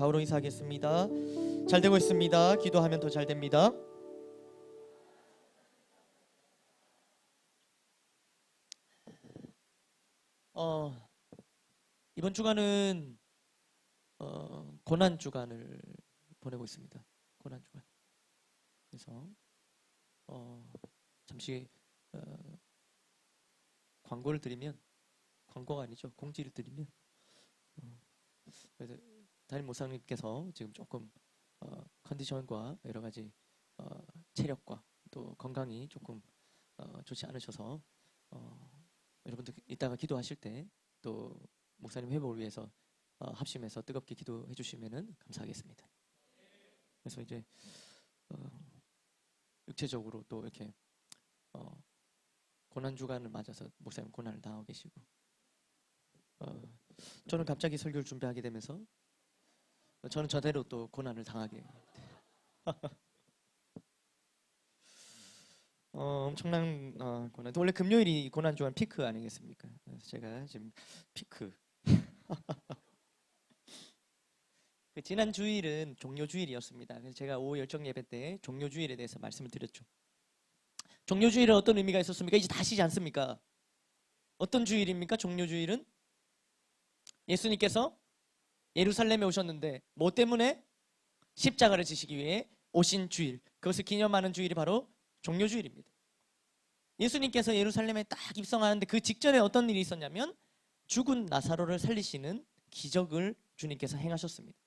좌우로 인사하겠습니다. 잘 되고 있습니다. 기도하면 더 잘 됩니다. 이번 주간은 고난 주간을 보내고 있습니다. 고난 주간. 그래서 잠시 광고를 드리면, 광고가 아니죠, 공지를 드리면, 그래서 담임 목사님께서 지금 조금 컨디션과 여러 가지 체력과 또 건강이 조금 좋지 않으셔서 여러분들 이따가 기도하실 때 또 목사님 회복을 위해서 합심해서 뜨겁게 기도해 주시면은 감사하겠습니다. 그래서 이제 육체적으로 또 이렇게 고난 주간을 맞아서 목사님 고난을 당하고 계시고, 저는 갑자기 설교를 준비하게 되면서 저는 저대로 또 고난을 당하게 엄청난 고난. 원래 금요일이 고난 주간 피크 아니겠습니까? 그래서 제가 지금 피크. 지난 주일은 종료 주일이었습니다. 그래서 제가 오후 열정 예배 때 종료 주일에 대해서 말씀을 드렸죠. 종료 주일은 어떤 의미가 있었습니까? 이제 다시지 않습니까? 어떤 주일입니까? 종료 주일은 예수님께서 예루살렘에 오셨는데 뭐 때문에? 십자가를 지시기 위해 오신 주일. 그것을 기념하는 주일이 바로 종료 주일입니다. 예수님께서 예루살렘에 딱 입성하는데 그 직전에 어떤 일이 있었냐면 죽은 나사로를 살리시는 기적을 주님께서 행하셨습니다.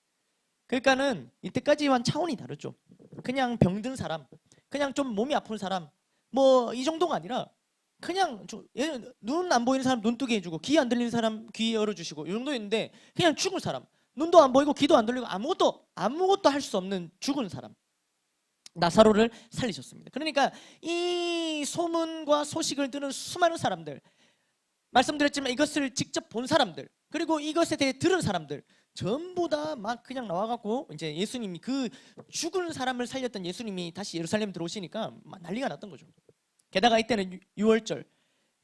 그러니까는 이때까지와는 차원이 다르죠. 그냥 병든 사람, 그냥 좀 몸이 아픈 사람, 뭐 이 정도가 아니라 그냥 눈 안 보이는 사람 눈 뜨게 해주고, 귀 안 들리는 사람 귀 열어주시고, 이 정도였는데 그냥 죽은 사람, 눈도 안 보이고 귀도 안 들리고 아무것도 할 수 없는 죽은 사람 나사로를 살리셨습니다. 그러니까 이 소문과 소식을 들은 수많은 사람들, 말씀드렸지만 이것을 직접 본 사람들, 그리고 이것에 대해 들은 사람들 전부 다 막 그냥 나와갖고 이제 예수님이, 그 죽은 사람을 살렸던 예수님이 다시 예루살렘 들어오시니까 막 난리가 났던 거죠. 게다가 이때는 유월절,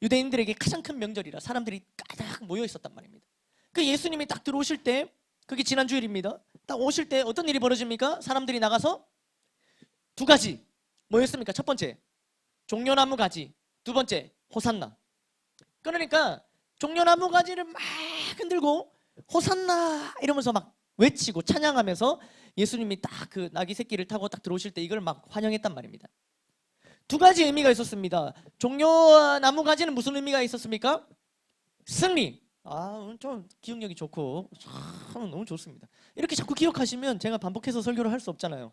유대인들에게 가장 큰 명절이라 사람들이 가득 모여 있었단 말입니다. 그 예수님이 딱 들어오실 때, 그게 지난 주일입니다. 딱 오실 때 어떤 일이 벌어집니까? 사람들이 나가서 두 가지 뭐였습니까? 첫 번째 종려나무 가지, 두 번째 호산나. 그러니까 종려나무 가지를 막 흔들고 호산나 이러면서 막 외치고 찬양하면서 예수님이 딱 그 나귀 새끼를 타고 딱 들어오실 때 이걸 막 환영했단 말입니다. 두 가지 의미가 있었습니다. 종려나무 가지는 무슨 의미가 있었습니까? 승리. 좀 기억력이 좋고 참 너무 좋습니다. 이렇게 자꾸 기억하시면 제가 반복해서 설교를 할 수 없잖아요.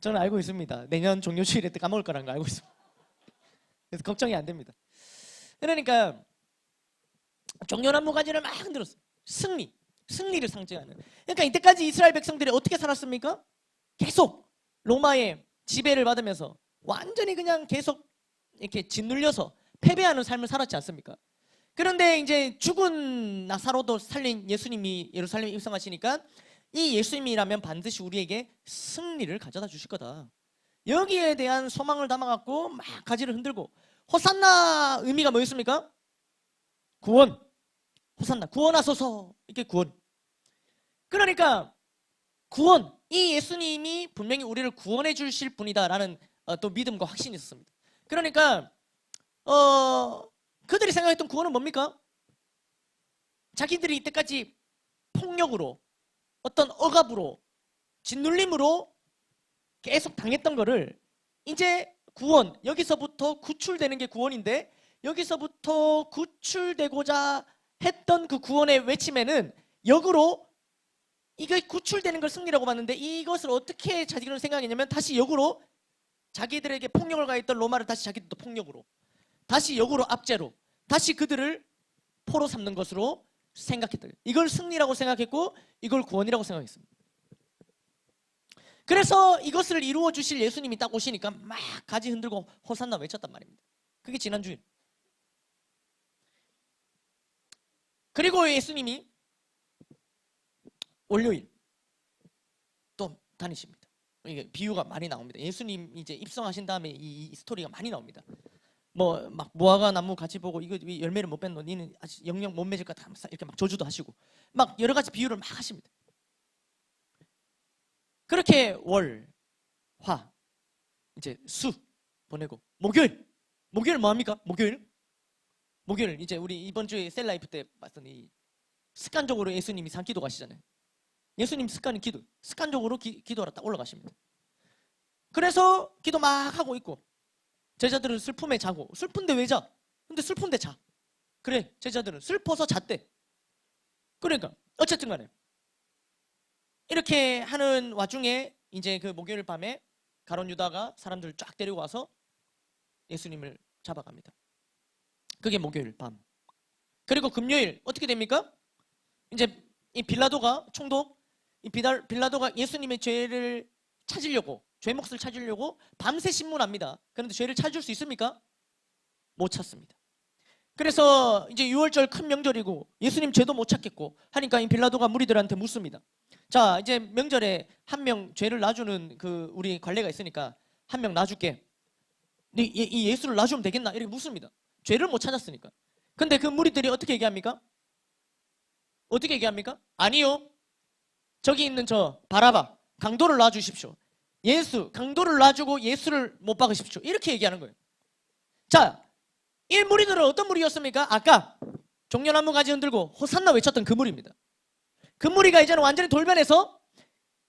저는 알고 있습니다. 내년 종료 주일에 때 까먹을 거라는 거 알고 있습니다. 그래서 걱정이 안 됩니다. 그러니까 종려나무 가지를 막 흔들었어요. 승리를 상징하는. 그러니까 이때까지 이스라엘 백성들이 어떻게 살았습니까? 계속 로마의 지배를 받으면서 완전히 그냥 계속 이렇게 짓눌려서 패배하는 삶을 살았지 않습니까? 그런데 이제 죽은 나사로도 살린 예수님이 예루살렘에 입성하시니까 이 예수님이라면 반드시 우리에게 승리를 가져다 주실 거다. 여기에 대한 소망을 담아갖고 막 가지를 흔들고, 호산나 의미가 뭐였습니까? 구원. 호산나, 구원하소서. 이게 구원. 그러니까 구원, 이 예수님이 분명히 우리를 구원해 주실 분이다라는 또 믿음과 확신이 있었습니다. 그러니까 그들이 생각했던 구원은 뭡니까? 자기들이 이때까지 폭력으로, 어떤 억압으로, 짓눌림으로 계속 당했던 거를 이제 구원, 여기서부터 구출되는 게 구원인데, 여기서부터 구출되고자 했던 그 구원의 외침에는 역으로 이게 구출되는 걸 승리라고 봤는데, 이것을 어떻게 자기들은 생각했냐면 다시 역으로 자기들에게 폭력을 가했던 로마를 다시 자기들도 폭력으로, 다시 역으로 압제로, 다시 그들을 포로 삼는 것으로 생각했다. 이걸 승리라고 생각했고 이걸 구원이라고 생각했습니다. 그래서 이것을 이루어 주실 예수님이 딱 오시니까 막 가지 흔들고 호산나 외쳤단 말입니다. 그게 지난주일. 그리고 예수님이 월요일 또 다니십니다. 이게 비유가 많이 나옵니다. 예수님 이제 입성하신 다음에 이 스토리가 많이 나옵니다. 뭐 막 무화과 나무 같이 보고 이거 열매를 못 맺노, 니는 아직 영영 못 맺을 것 같아, 이렇게 막 저주도 하시고, 막 여러 가지 비유를 막 하십니다. 그렇게 월, 화, 이제 수 보내고 목요일 뭐 합니까? 목요일 이제 우리 이번 주에 셀라이프 때 봤던 이 습관적으로 예수님이 산기도 가시잖아요. 예수님 습관은 기도, 습관적으로 기도하러 딱 올라가십니다. 그래서 기도 막 하고 있고 제자들은 슬픔에 자고, 슬픈데 왜 자? 근데 슬픈데 자. 그래, 제자들은 슬퍼서 잤대. 그러니까 어쨌든 간에 이렇게 하는 와중에 이제 그 목요일 밤에 가룟 유다가 사람들을 쫙 데리고 와서 예수님을 잡아갑니다. 그게 목요일 밤. 그리고 금요일 어떻게 됩니까? 이제 이 빌라도가 총독, 이 빌라도가 예수님의 죄를 찾으려고, 죄 몫을 찾으려고 밤새 신문합니다. 그런데 죄를 찾을 수 있습니까? 못 찾습니다. 그래서 이제 6월절 큰 명절이고 예수님 죄도 못 찾겠고 하니까 이 빌라도가 무리들한테 묻습니다. 자, 이제 명절에 한 명 죄를 놔주는 그 우리 관례가 있으니까 한 명 놔줄게. 이 예수를 놔주면 되겠나? 이렇게 묻습니다. 죄를 못 찾았으니까. 근데 그 무리들이 어떻게 얘기합니까? 어떻게 얘기합니까? 아니요. 저기 있는 저 바라바 강도를 놔주십시오. 예수 강도를 놔주고 예수를 못 박으십시오. 이렇게 얘기하는 거예요. 자, 이 무리들은 어떤 무리였습니까? 아까 종려나무 가지 흔들고 호산나 외쳤던 그 무리입니다. 그 무리가 이제는 완전히 돌변해서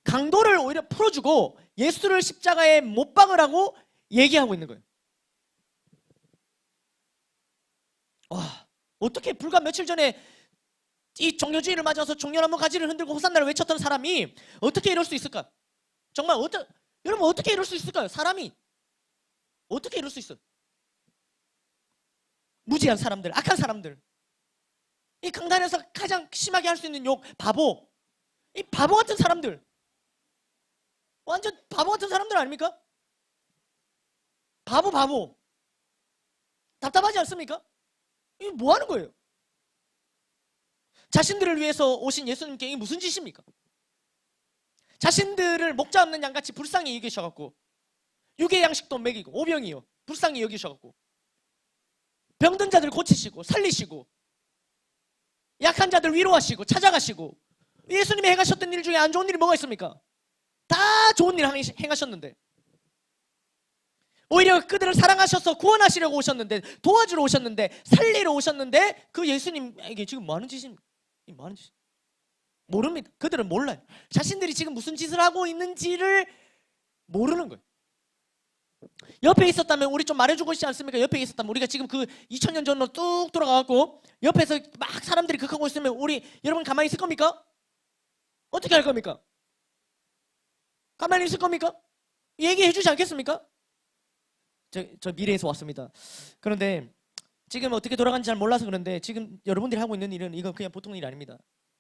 강도를 오히려 풀어주고 예수를 십자가에 못 박으라고 얘기하고 있는 거예요. 와, 어떻게 불과 며칠 전에 이 종려주의를 맞아서 종려나무 가지를 흔들고 호산나를 외쳤던 사람이 어떻게 이럴 수 있을까? 정말 여러분 어떻게 이럴 수 있을까요? 사람이 어떻게 이럴 수 있어요? 무지한 사람들, 악한 사람들, 이 강단에서 가장 심하게 할 수 있는 욕, 바보, 이 바보 같은 사람들, 완전 바보 같은 사람들 아닙니까? 바보 답답하지 않습니까? 이거 뭐 하는 거예요? 자신들을 위해서 오신 예수님께 이게 무슨 짓입니까? 자신들을 목자 없는 양같이 불쌍히 여기셔갖고 육의 양식도 먹이고 오병이요 불쌍히 여기셔갖고 병든 자들 고치시고 살리시고 약한 자들 위로하시고 찾아가시고 예수님이 행하셨던 일 중에 안 좋은 일이 뭐가 있습니까? 다 좋은 일 행하셨는데 오히려 그들을 사랑하셔서 구원하시려고 오셨는데 도와주러 오셨는데 살리러 오셨는데 그 예수님에게 지금 뭐 하는 짓입니까? 뭐 하는 짓? 모릅니다. 그들은 몰라요. 자신들이 지금 무슨 짓을 하고 있는지를 모르는 거예요. 옆에 있었다면 우리 좀 말해주고 있지 않습니까? 옆에 있었다면 우리가 지금 그 2000년 전으로 뚝 돌아가고 옆에서 막 사람들이 극하고 있으면 우리 여러분 가만히 있을 겁니까? 어떻게 할 겁니까? 가만히 있을 겁니까? 얘기해 주지 않겠습니까? 저 미래에서 왔습니다. 그런데 지금 어떻게 돌아가는지 잘 몰라서 그런데 지금 여러분들이 하고 있는 일은 이건 그냥 보통 일이 아닙니다.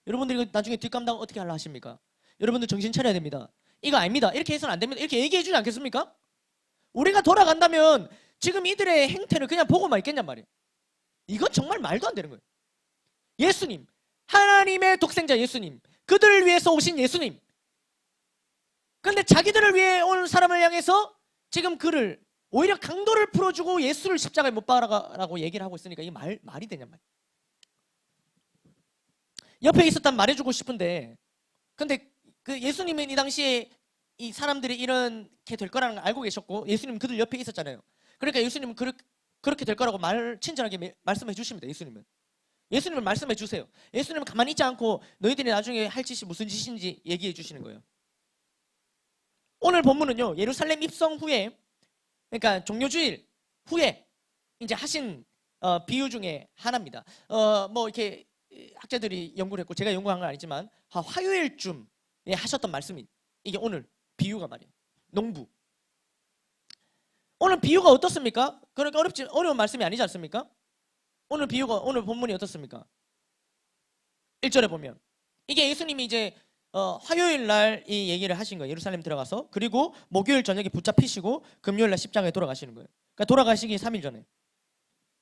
여러분들이 나중에 뒷감당 어떻게 하려 하십니까? 여러분들 정신 차려야 됩니다. 이거 아닙니다. 이렇게 해서는 안 됩니다. 이렇게 얘기해 주지 않겠습니까? 우리가 돌아간다면 지금 이들의 행태를 그냥 보고만 있겠냔 말이에요. 이건 정말 말도 안 되는 거예요. 예수님, 하나님의 독생자 예수님, 그들을 위해서 오신 예수님. 그런데 자기들을 위해 온 사람을 향해서 지금 그를 오히려 강도를 풀어주고 예수를 십자가에 못 박으라고 얘기를 하고 있으니까 이게 말이 되냔 말이에요. 옆에 있었다면 말해주고 싶은데 근데 그 예수님은 이 당시에 이 사람들이 이렇게 될 거라는 걸 알고 계셨고 예수님은 그들 옆에 있었잖아요. 그러니까 예수님은 그렇게 될 거라고 친절하게 말씀해 주십니다. 예수님은 말씀해 주세요. 예수님은 가만히 있지 않고 너희들이 나중에 할 짓이 무슨 짓인지 얘기해 주시는 거예요. 오늘 본문은요 예루살렘 입성 후에 그러니까 종료주일 후에 이제 하신 비유 중에 하나입니다. 뭐 이렇게 학자들이 연구를 했고 제가 연구한 건 아니지만 화요일쯤에 하셨던 말씀이 이게 오늘 비유가 말이에요. 농부. 오늘 비유가 어떻습니까? 그러니까 어려운 말씀이 아니지 않습니까? 오늘 본문이 어떻습니까? 1절에 보면 이게 예수님이 이제 화요일 날 이 얘기를 하신 거예요. 예루살렘 들어가서 그리고 목요일 저녁에 붙잡히시고 금요일 날 십자가에 돌아가시는 거예요. 그러니까 돌아가시기 3일 전에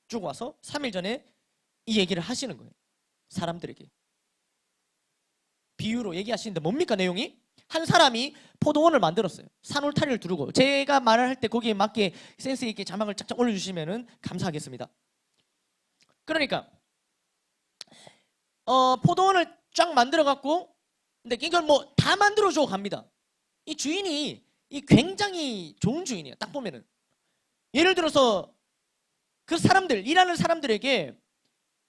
쭉 와서 3일 전에 이 얘기를 하시는 거예요. 사람들에게 비유로 얘기하시는데 뭡니까 내용이? 한 사람이 포도원을 만들었어요. 산울타리를 두르고 제가 말을 할 때 거기에 맞게 센스 있게 자막을 쫙쫙 올려주시면 감사하겠습니다. 그러니까 포도원을 쫙 만들어 갖고, 근데 이걸 뭐 다 만들어 주고 갑니다. 이 주인이 이 굉장히 좋은 주인이에요. 딱 보면은 예를 들어서 그 사람들, 일하는 사람들에게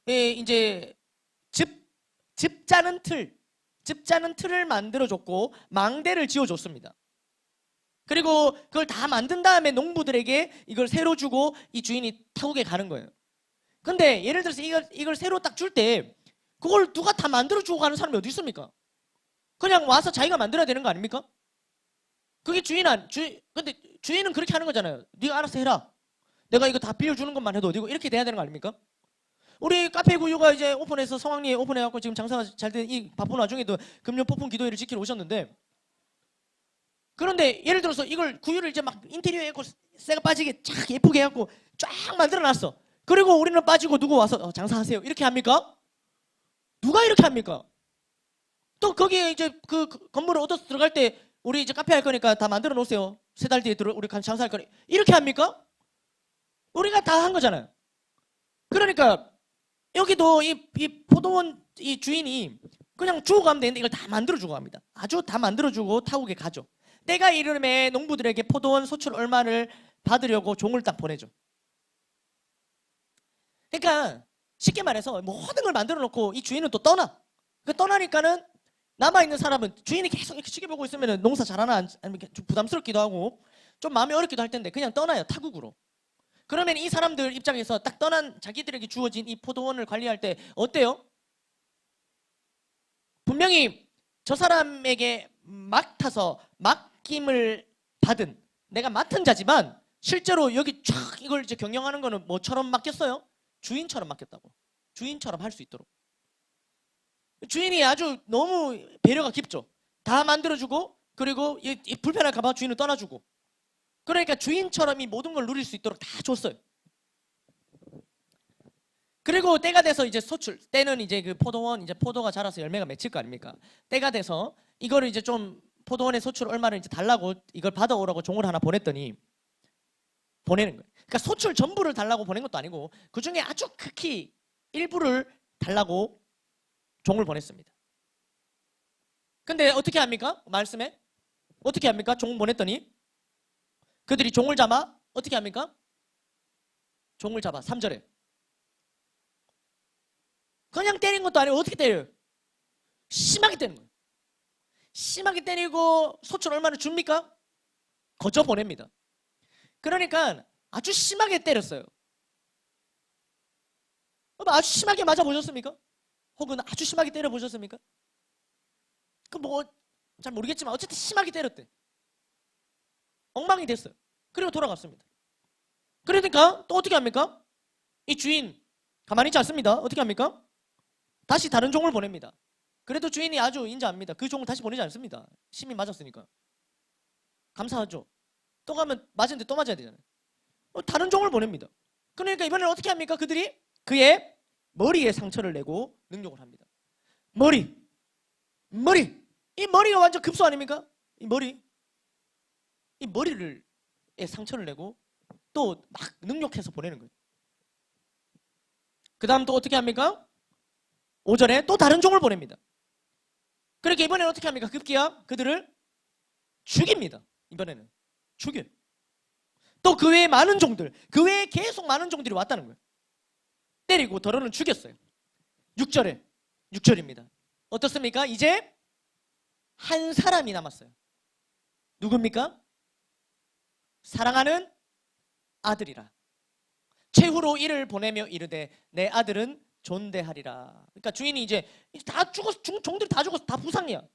이제 집 짜는 틀을 만들어 줬고 망대를 지어 줬습니다. 그리고 그걸 다 만든 다음에 농부들에게 이걸 새로 주고 이 주인이 타국에 가는 거예요. 근데 예를 들어서 이걸 새로 딱 줄 때 그걸 누가 다 만들어 주고 가는 사람이 어디 있습니까? 그냥 와서 자기가 만들어야 되는 거 아닙니까? 그게 근데 주인은 그렇게 하는 거잖아요. 네가 알아서 해라. 내가 이거 다 빌려주는 것만 해도 어디고, 이렇게 돼야 되는 거 아닙니까? 우리 카페 구유가 이제 오픈해서 성황리에 오픈해갖고 지금 장사가 잘 된 이 바쁜 와중에도 금요 폭풍 기도회를 지키러 오셨는데, 그런데 예를 들어서 이걸 구유를 이제 막 인테리어에 해고 쇠가 빠지게 쫙 예쁘게 해갖고 쫙 만들어놨어. 그리고 우리는 빠지고 누구 와서 장사하세요 이렇게 합니까? 누가 이렇게 합니까? 또 거기에 이제 그 건물을 얻어서 들어갈 때 우리 이제 카페 할 거니까 다 만들어 놓으세요. 3달 뒤에 우리 장사할 거니 이렇게 합니까? 우리가 다 한 거잖아요. 그러니까 여기도 이 포도원 이 주인이 그냥 주고 가면 되는데 이걸 다 만들어 주고 갑니다. 아주 다 만들어 주고 타국에 가죠. 때가 이름에 농부들에게 포도원 소출 얼마를 받으려고 종을 딱 보내죠. 그러니까 쉽게 말해서 모든 걸 만들어 놓고 이 주인은 또 떠나. 그 떠나니까는 남아있는 사람은 주인이 계속 이렇게 지켜보고 있으면 농사 잘하나 아니면 좀 부담스럽기도 하고 좀 마음이 어렵기도 할 텐데 그냥 떠나요. 타국으로. 그러면 이 사람들 입장에서 딱 떠난 자기들에게 주어진 이 포도원을 관리할 때 어때요? 분명히 저 사람에게 맡아서 맡김을 받은, 내가 맡은 자지만 실제로 여기 쫙 이걸 이제 경영하는 거는 뭐처럼 맡겼어요? 주인처럼 맡겼다고. 주인처럼 할 수 있도록. 주인이 아주 너무 배려가 깊죠. 다 만들어주고, 그리고 이 불편할까 봐 주인을 떠나주고. 그러니까 주인처럼 이 모든 걸 누릴 수 있도록 다 줬어요. 그리고 때가 돼서 이제 소출, 때는 이제 그 포도원, 이제 포도가 자라서 열매가 맺힐 거 아닙니까? 때가 돼서 이거를 이제 좀 포도원의 소출 얼마를 이제 달라고 이걸 받아오라고 종을 하나 보냈더니 보내는 거예요. 그러니까 소출 전부를 달라고 보낸 것도 아니고 그 중에 아주 극히 일부를 달라고 종을 보냈습니다. 근데 어떻게 합니까? 말씀에 어떻게 합니까? 종 보냈더니 그들이 종을 잡아 어떻게 합니까? 종을 잡아 3절에 그냥 때린 것도 아니고 어떻게 때려요? 심하게 때리는 거예요. 심하게 때리고 소출 얼마나 줍니까? 거저 보냅니다. 그러니까 아주 심하게 때렸어요. 아주 심하게 맞아보셨습니까? 혹은 아주 심하게 때려보셨습니까? 그 뭐 잘 모르겠지만 어쨌든 심하게 때렸대. 엉망이 됐어요. 그리고 돌아갔습니다. 그러니까 또 어떻게 합니까? 이 주인 가만히 있지 않습니다. 어떻게 합니까? 다시 다른 종을 보냅니다. 그래도 주인이 아주 인자합니다. 그 종을 다시 보내지 않습니다. 심히 맞았으니까. 감사하죠. 또 가면 맞은데 또 맞아야 되잖아요. 다른 종을 보냅니다. 그러니까 이번에는 어떻게 합니까? 그들이 그의 머리에 상처를 내고 능욕을 합니다. 머리. 이 머리가 완전 급소 아닙니까? 이 머리를 상처를 내고 또 막 능욕해서 보내는 거예요. 그 다음 또 어떻게 합니까? 오전에 또 다른 종을 보냅니다. 그러니까 이번에는 어떻게 합니까? 급기야 그들을 죽입니다. 이번에는 죽여요. 또 그 외에 많은 종들, 그 외에 계속 많은 종들이 왔다는 거예요. 때리고 더러는 죽였어요. 6절입니다. 어떻습니까? 이제 한 사람이 남았어요. 누굽니까? 사랑하는 아들이라. 최후로 이를 보내며 이르되 내 아들은 존대하리라. 그러니까 주인이 이제 다 죽었어. 종들이 다 죽었어. 다 부상이야.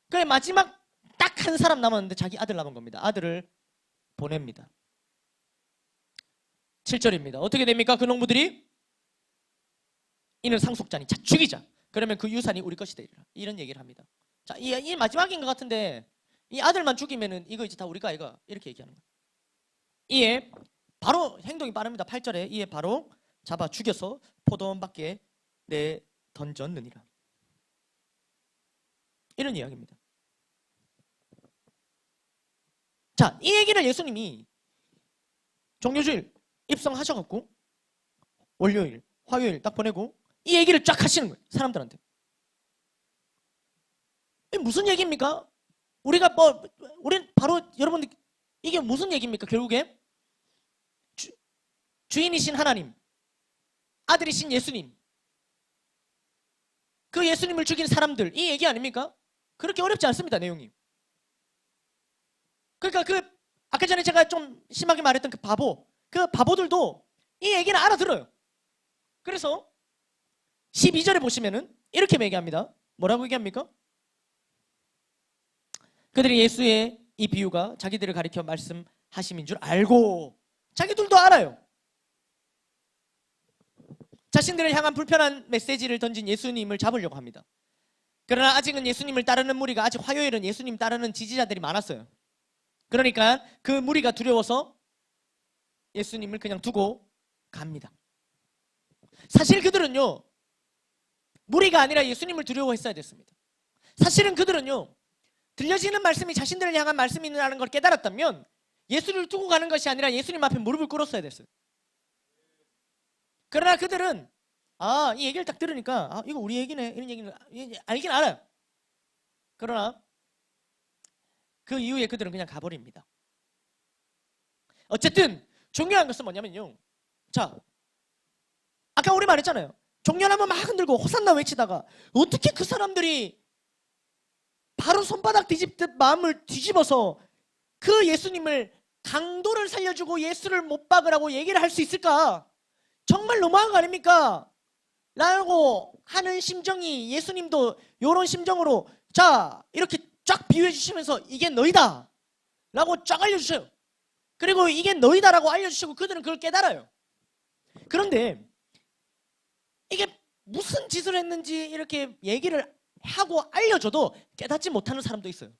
그래 마지막 딱 한 사람 남았는데 자기 아들 남은 겁니다. 아들을 보냅니다. 7절입니다. 어떻게 됩니까? 그 농부들이 이는 상속자니 자 죽이자. 그러면 그 유산이 우리 것이 되리라. 이런 얘기를 합니다. 자, 이 마지막인 것 같은데 이 아들만 죽이면은 이거 이제 다 우리가 이거 이렇게 얘기하는 거예요. 이에 바로 행동이 빠릅니다. 8절에 이에 바로 잡아 죽여서 포도원 밖에 내 던졌느니라. 이런 이야기입니다. 자, 이 얘기를 예수님이 종료주일 입성하셔갖고 월요일, 화요일 딱 보내고 이 얘기를 쫙 하시는 거예요. 사람들한테. 이게 무슨 얘기입니까? 우린 바로 여러분들 이게 무슨 얘기입니까? 결국에 주인이신 하나님, 아들이신 예수님, 그 예수님을 죽인 사람들, 이 얘기 아닙니까? 그렇게 어렵지 않습니다, 내용이. 그러니까 아까 전에 제가 좀 심하게 말했던 그 바보들도 이 얘기는 알아들어요. 그래서 12절에 보시면은 이렇게 얘기합니다. 뭐라고 얘기합니까? 그들이 예수의 이 비유가 자기들을 가리켜 말씀하심인 줄 알고, 자기들도 알아요. 자신들을 향한 불편한 메시지를 던진 예수님을 잡으려고 합니다. 그러나 아직은 예수님을 따르는 무리가, 아직 화요일은 예수님 따르는 지지자들이 많았어요. 그러니까 그 무리가 두려워서 예수님을 그냥 두고 갑니다. 사실 그들은요, 무리가 아니라 예수님을 두려워했어야 됐습니다. 사실은 그들은요, 들려지는 말씀이 자신들을 향한 말씀이라는 걸 깨달았다면 예수를 두고 가는 것이 아니라 예수님 앞에 무릎을 꿇었어야 됐어요. 그러나 그들은 이 얘기를 딱 들으니까 이거 우리 얘기네, 이런 얘기는 알긴 알아요. 그러나 그 이후에 그들은 그냥 가버립니다. 어쨌든 중요한 것은 뭐냐면요, 자, 아까 우리 말했잖아요. 종려나무 막 흔들고 호산나 외치다가 어떻게 그 사람들이 바로 손바닥 뒤집듯 마음을 뒤집어서 그 예수님을, 강도를 살려주고 예수를 못 박으라고 얘기를 할 수 있을까? 정말 너무한 거 아닙니까? 라고 하는 심정이, 예수님도 이런 심정으로 자 이렇게 쫙 비유해 주시면서 이게 너희다 라고 쫙 알려주셔요. 그리고 이게 너희다라고 알려주시고 그들은 그걸 깨달아요. 그런데 이게 무슨 짓을 했는지 이렇게 얘기를 하고 알려줘도 깨닫지 못하는 사람도 있어요.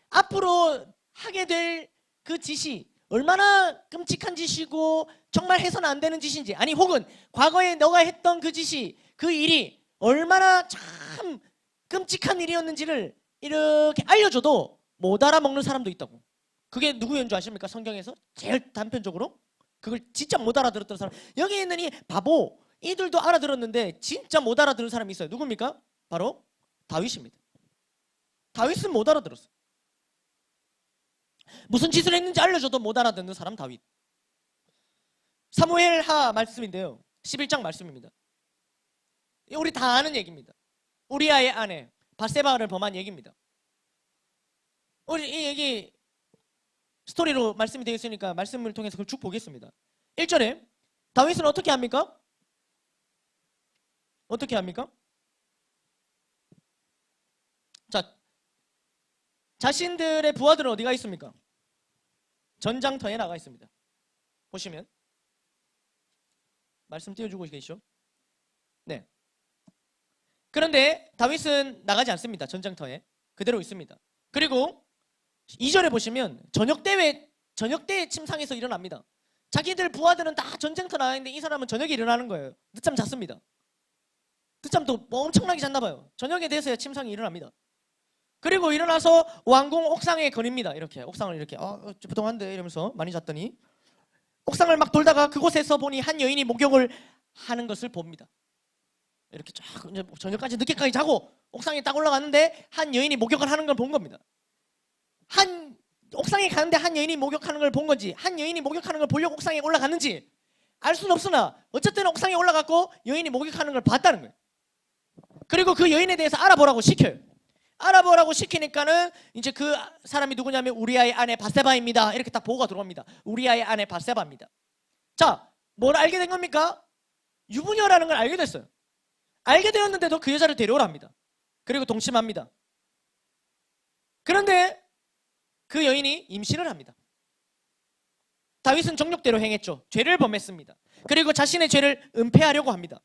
앞으로 하게 될 그 짓이 얼마나 끔찍한 짓이고 정말 해서는 안 되는 짓인지, 아니 혹은 과거에 너가 했던 그 짓이, 그 일이 얼마나 참 끔찍한 일이었는지를 이렇게 알려줘도 못 알아먹는 사람도 있다고. 그게 누구인 줄 아십니까? 성경에서 제일 단편적으로 그걸 진짜 못 알아들었던 사람, 여기 있는 이 바보 이들도 알아들었는데 진짜 못 알아들은 사람이 있어요. 누굽니까? 바로 다윗입니다. 다윗은 못 알아들었어요. 무슨 짓을 했는지 알려줘도 못 알아듣는 사람 다윗. 사무엘하 말씀인데요, 11장 말씀입니다. 우리 다 아는 얘기입니다. 우리아의 아내 밧세바를 범한 얘기입니다. 우리 이 얘기 스토리로 말씀이 되어 있으니까 말씀을 통해서 그걸 쭉 보겠습니다. 1절에 다윗은 어떻게 합니까? 어떻게 합니까? 자, 자신들의 부하들은 어디가 있습니까? 전장터에 나가 있습니다. 보시면 말씀 띄워주고 계시죠? 네. 그런데 다윗은 나가지 않습니다. 전장터에 그대로 있습니다. 그리고 2절에 보시면 저녁때 침상에서 일어납니다. 자기들 부하들은 다 전쟁터 나가 있는데 이 사람은 저녁에 일어나는 거예요. 늦잠 잤습니다. 늦잠도 뭐 엄청나게 잤나 봐요. 저녁에 돼서야 침상에 일어납니다. 그리고 일어나서 왕궁 옥상에 거닙니다. 이렇게 옥상을 이렇게 부동한데 이러면서 많이 잤더니 옥상을 막 돌다가 그곳에서 보니 한 여인이 목욕을 하는 것을 봅니다. 이렇게 쫙 이제 저녁까지 늦게까지 자고 옥상에 딱 올라갔는데 한 여인이 목욕을 하는 걸 본 겁니다. 옥상에 가는데 한 여인이 목욕하는 걸 본 건지, 한 여인이 목욕하는 걸 보려고 옥상에 올라갔는지 알 수는 없으나 어쨌든 옥상에 올라갔고 여인이 목욕하는 걸 봤다는 거예요. 그리고 그 여인에 대해서 알아보라고 시켜요. 알아보라고 시키니까는 이제 그 사람이 누구냐면 우리아의 아내 밧세바입니다. 이렇게 딱 보고가 들어옵니다. 우리아의 아내 밧세바입니다. 자, 뭘 알게 된 겁니까? 유부녀라는 걸 알게 됐어요. 알게 되었는데도 그 여자를 데려오랍니다. 그리고 동침합니다. 그런데 그 여인이 임신을 합니다. 다윗은 정욕대로 행했죠. 죄를 범했습니다. 그리고 자신의 죄를 은폐하려고 합니다.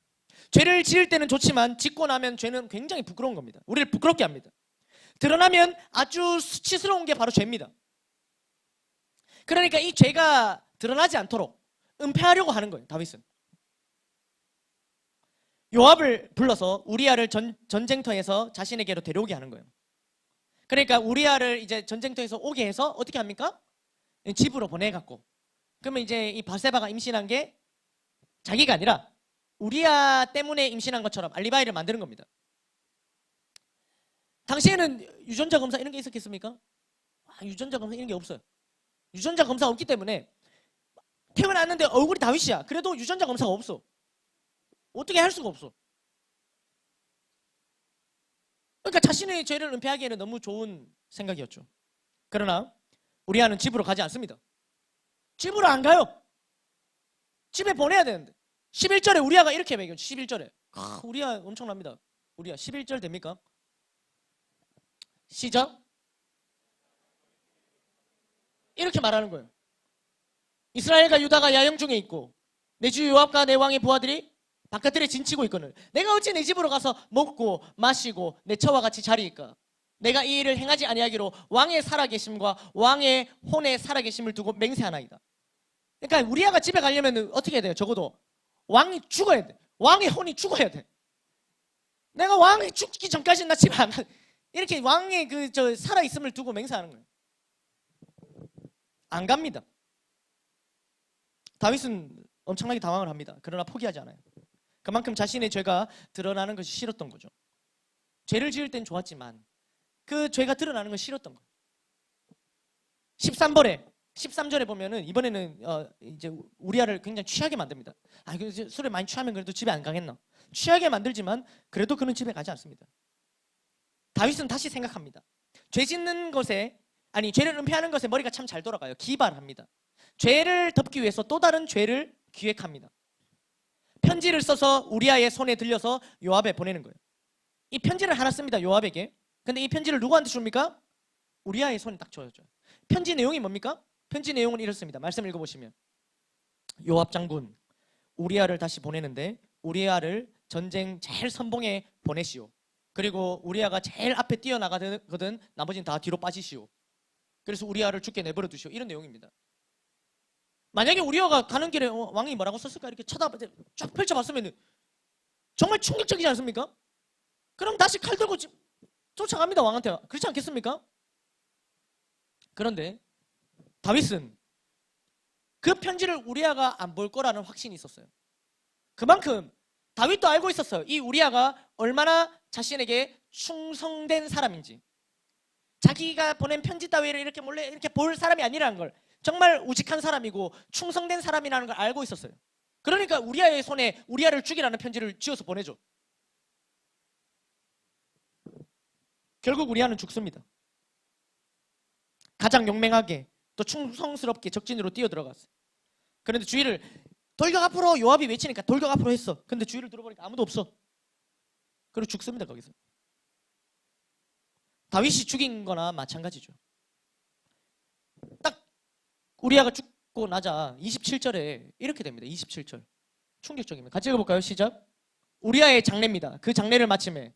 죄를 지을 때는 좋지만 짓고 나면 죄는 굉장히 부끄러운 겁니다. 우리를 부끄럽게 합니다. 드러나면 아주 수치스러운 게 바로 죄입니다. 그러니까 이 죄가 드러나지 않도록 은폐하려고 하는 거예요. 다윗은 요압을 불러서 우리아를 전쟁터에서 자신에게로 데려오게 하는 거예요. 그러니까 우리아를 이제 전쟁터에서 오게 해서 어떻게 합니까? 집으로 보내갖고, 그러면 이제 이 밧세바가 임신한 게 자기가 아니라 우리아 때문에 임신한 것처럼 알리바이를 만드는 겁니다. 당시에는 유전자 검사 이런 게 있었겠습니까? 유전자 검사 이런 게 없어요. 유전자 검사가 없기 때문에 태어났는데 얼굴이 다윗이야. 그래도 유전자 검사가 없어. 어떻게 할 수가 없어. 그러니까 자신의 죄를 은폐하기에는 너무 좋은 생각이었죠. 그러나 우리아는 집으로 가지 않습니다. 집으로 안 가요. 집에 보내야 되는데 11절에 우리아가 이렇게 매겨. 11절에 우리아 엄청납니다. 우리아 11절 됩니까? 시작. 이렇게 말하는 거예요. 이스라엘과 유다가 야영 중에 있고 내 주 요압과 내 왕의 부하들이 바깥들에 진치고 있거늘 내가 어찌 내 집으로 가서 먹고 마시고 내 처와 같이 자리일까? 내가 이 일을 행하지 아니하기로 왕의 살아계심과 왕의 혼의 살아계심을 두고 맹세하나이다. 그러니까 우리아가 집에 가려면 어떻게 해야 돼요? 적어도 왕이 죽어야 돼. 왕의 혼이 죽어야 돼. 내가 왕이 죽기 전까지는 나 집에 안 가. 이렇게 왕의 살아있음을 두고 맹세하는 거예요. 안 갑니다. 다윗은 엄청나게 당황을 합니다. 그러나 포기하지 않아요. 그만큼 자신의 죄가 드러나는 것이 싫었던 거죠. 죄를 지을 땐 좋았지만 그 죄가 드러나는 건 싫었던 거예요. 13절에 보면은 이번에는 이제 우리아를 굉장히 취하게 만듭니다. 술에 많이 취하면 그래도 집에 안 가겠나? 취하게 만들지만 그래도 그는 집에 가지 않습니다. 다윗은 다시 생각합니다. 죄를 은폐하는 것에 머리가 참 잘 돌아가요. 기발합니다. 죄를 덮기 위해서 또 다른 죄를 기획합니다. 편지를 써서 우리아의 손에 들려서 요압에 보내는 거예요. 이 편지를 하나 씁니다. 요압에게. 근데 이 편지를 누구한테 줍니까? 우리아의 손에 딱 줘야죠. 편지 내용이 뭡니까? 편지 내용은 이렇습니다. 말씀 읽어보시면 요압 장군 우리아를 다시 보내는데 우리아를 전쟁 제일 선봉에 보내시오. 그리고 우리아가 제일 앞에 뛰어나가거든 나머지는 다 뒤로 빠지시오. 그래서 우리아를 죽게 내버려 두시오. 이런 내용입니다. 만약에 우리아가 가는 길에 왕이 뭐라고 썼을까 이렇게 쫙 펼쳐봤으면 정말 충격적이지 않습니까? 그럼 다시 칼 들고 쫓아갑니다. 왕한테. 그렇지 않겠습니까? 그런데 다윗은 그 편지를 우리아가 안 볼 거라는 확신이 있었어요. 그만큼 다윗도 알고 있었어요. 이 우리아가 얼마나 자신에게 충성된 사람인지. 자기가 보낸 편지 따위를 이렇게 몰래 이렇게 볼 사람이 아니라는 걸, 정말 우직한 사람이고 충성된 사람이라는 걸 알고 있었어요. 그러니까 우리아의 손에 우리아를 죽이라는 편지를 쥐어서 보내죠. 결국 우리아는 죽습니다. 가장 용맹하게 또 충성스럽게 적진으로 뛰어들어갔어요. 그런데 주위를 돌격 앞으로 요압이 외치니까 돌격 앞으로 했어. 근데 주위를 들어보니까 아무도 없어. 그리고 죽습니다. 거기서. 다윗이 죽인 거나 마찬가지죠. 딱 우리아가 죽고 나자 27절에 이렇게 됩니다. 27절. 충격적입니다. 같이 읽어볼까요? 시작. 우리아의 장례입니다. 그 장례를 마침에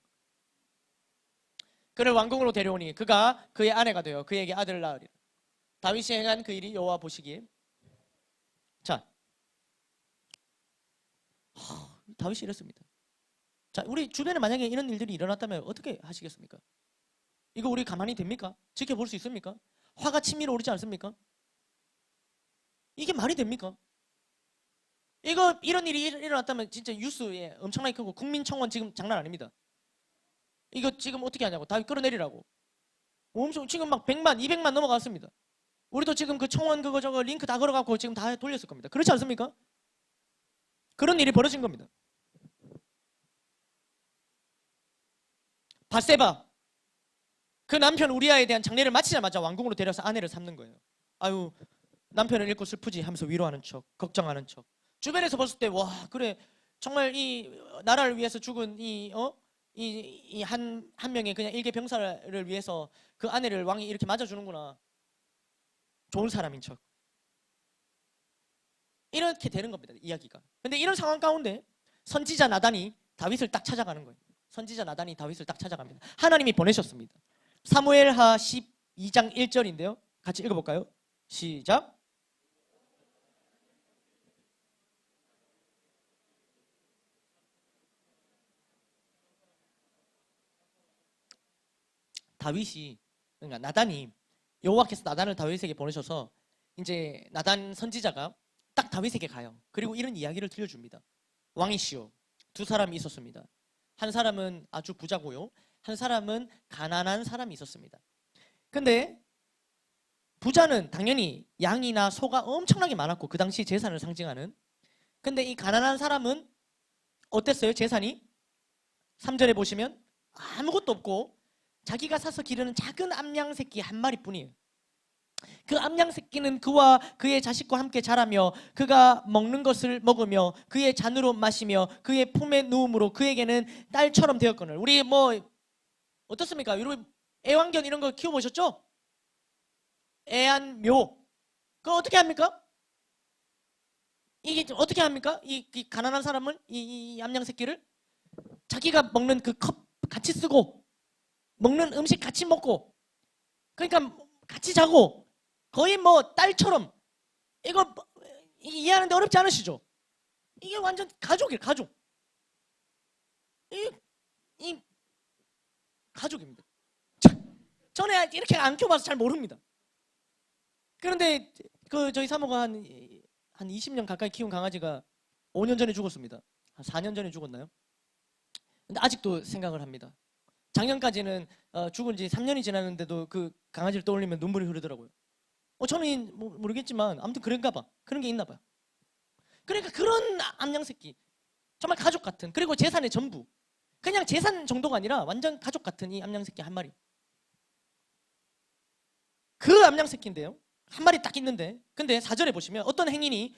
그를 왕궁으로 데려오니 그가 그의 아내가 되어 그에게 아들을 낳으리라. 다윗이 행한 그 일이 여호와 보시기에. 자, 다윗이 이랬습니다. 자, 우리 주변에 만약에 이런 일들이 일어났다면 어떻게 하시겠습니까? 이거 우리 가만히 됩니까? 지켜볼 수 있습니까? 화가 치밀어 오르지 않습니까? 이게 말이 됩니까? 이런 일이 일어났다면 진짜 뉴스에 엄청나게 크고 국민청원 지금 장난 아닙니다. 이거 지금 어떻게 하냐고 다윗 끌어내리라고. 엄청 지금 막 100만, 200만 넘어갔습니다. 우리도 지금 그 청원 저거 링크 다 걸어갖고 지금 다 돌렸을 겁니다. 그렇지 않습니까? 그런 일이 벌어진 겁니다. 밧세바 그 남편 우리아에 대한 장례를 마치자마자 왕궁으로 데려서 아내를 삼는 거예요. 아유, 남편을 잃고 슬프지 하면서 위로하는 척, 걱정하는 척. 주변에서 봤을 때 와, 그래 정말 이 나라를 위해서 죽은 이 한 명의 그냥 일개 병사를 위해서 그 아내를 왕이 이렇게 맞아주는구나. 좋은 사람인 척. 이렇게 되는 겁니다. 이야기가. 근데 이런 상황 가운데 선지자 나단이 다윗을 딱 찾아가는 거예요. 선지자 나단이 다윗을 딱 찾아갑니다. 하나님이 보내셨습니다. 사무엘하 12장 1절인데요. 같이 읽어볼까요? 시작. 다윗이, 그러니까 나단이, 여호와께서 나단을 다윗에게 보내셔서 이제 나단 선지자가 딱 다윗에게 가요. 그리고 이런 이야기를 들려줍니다. 왕이시오, 두 사람이 있었습니다. 한 사람은 아주 부자고요, 한 사람은 가난한 사람이 있었습니다. 근데 부자는 당연히 양이나 소가 엄청나게 많았고 그 당시 재산을 상징하는. 근데 이 가난한 사람은 어땠어요? 재산이 3절에 보시면 아무것도 없고 자기가 사서 기르는 작은 암양 새끼 한 마리뿐이에요. 그 암양 새끼는 그와 그의 자식과 함께 자라며 그가 먹는 것을 먹으며 그의 잔으로 마시며 그의 품에 누움으로 그에게는 딸처럼 되었거늘. 우리 뭐 어떻습니까? 여러분 애완견 이런 거 키워보셨죠? 애완묘 그거 어떻게 합니까? 이게 어떻게 합니까? 이 가난한 사람은 이 암양 새끼를 자기가 먹는 그 컵 같이 쓰고 먹는 음식 같이 먹고 그러니까 같이 자고 거의 뭐 딸처럼. 이거 이해하는데 어렵지 않으시죠? 이게 완전 가족이에요. 가족. 이 가족입니다. 전에 이렇게 안 키워봐서 잘 모릅니다. 그런데 그 저희 사모가 한 20년 가까이 키운 강아지가 5년 전에 죽었습니다. 한 4년 전에 죽었나요? 근데 아직도 생각을 합니다. 작년까지는 죽은 지 3년이 지났는데도 그 강아지를 떠올리면 눈물이 흐르더라고요. 저는 모르겠지만 아무튼 그런가 봐. 그런 게 있나 봐요. 그러니까 그런 암양 새끼 정말 가족 같은, 그리고 재산의 전부, 그냥 재산 정도가 아니라 완전 가족 같은 이 암양 새끼 한 마리. 그 암양 새끼인데요, 한 마리 딱 있는데, 근데 4절에 보시면 어떤 행인이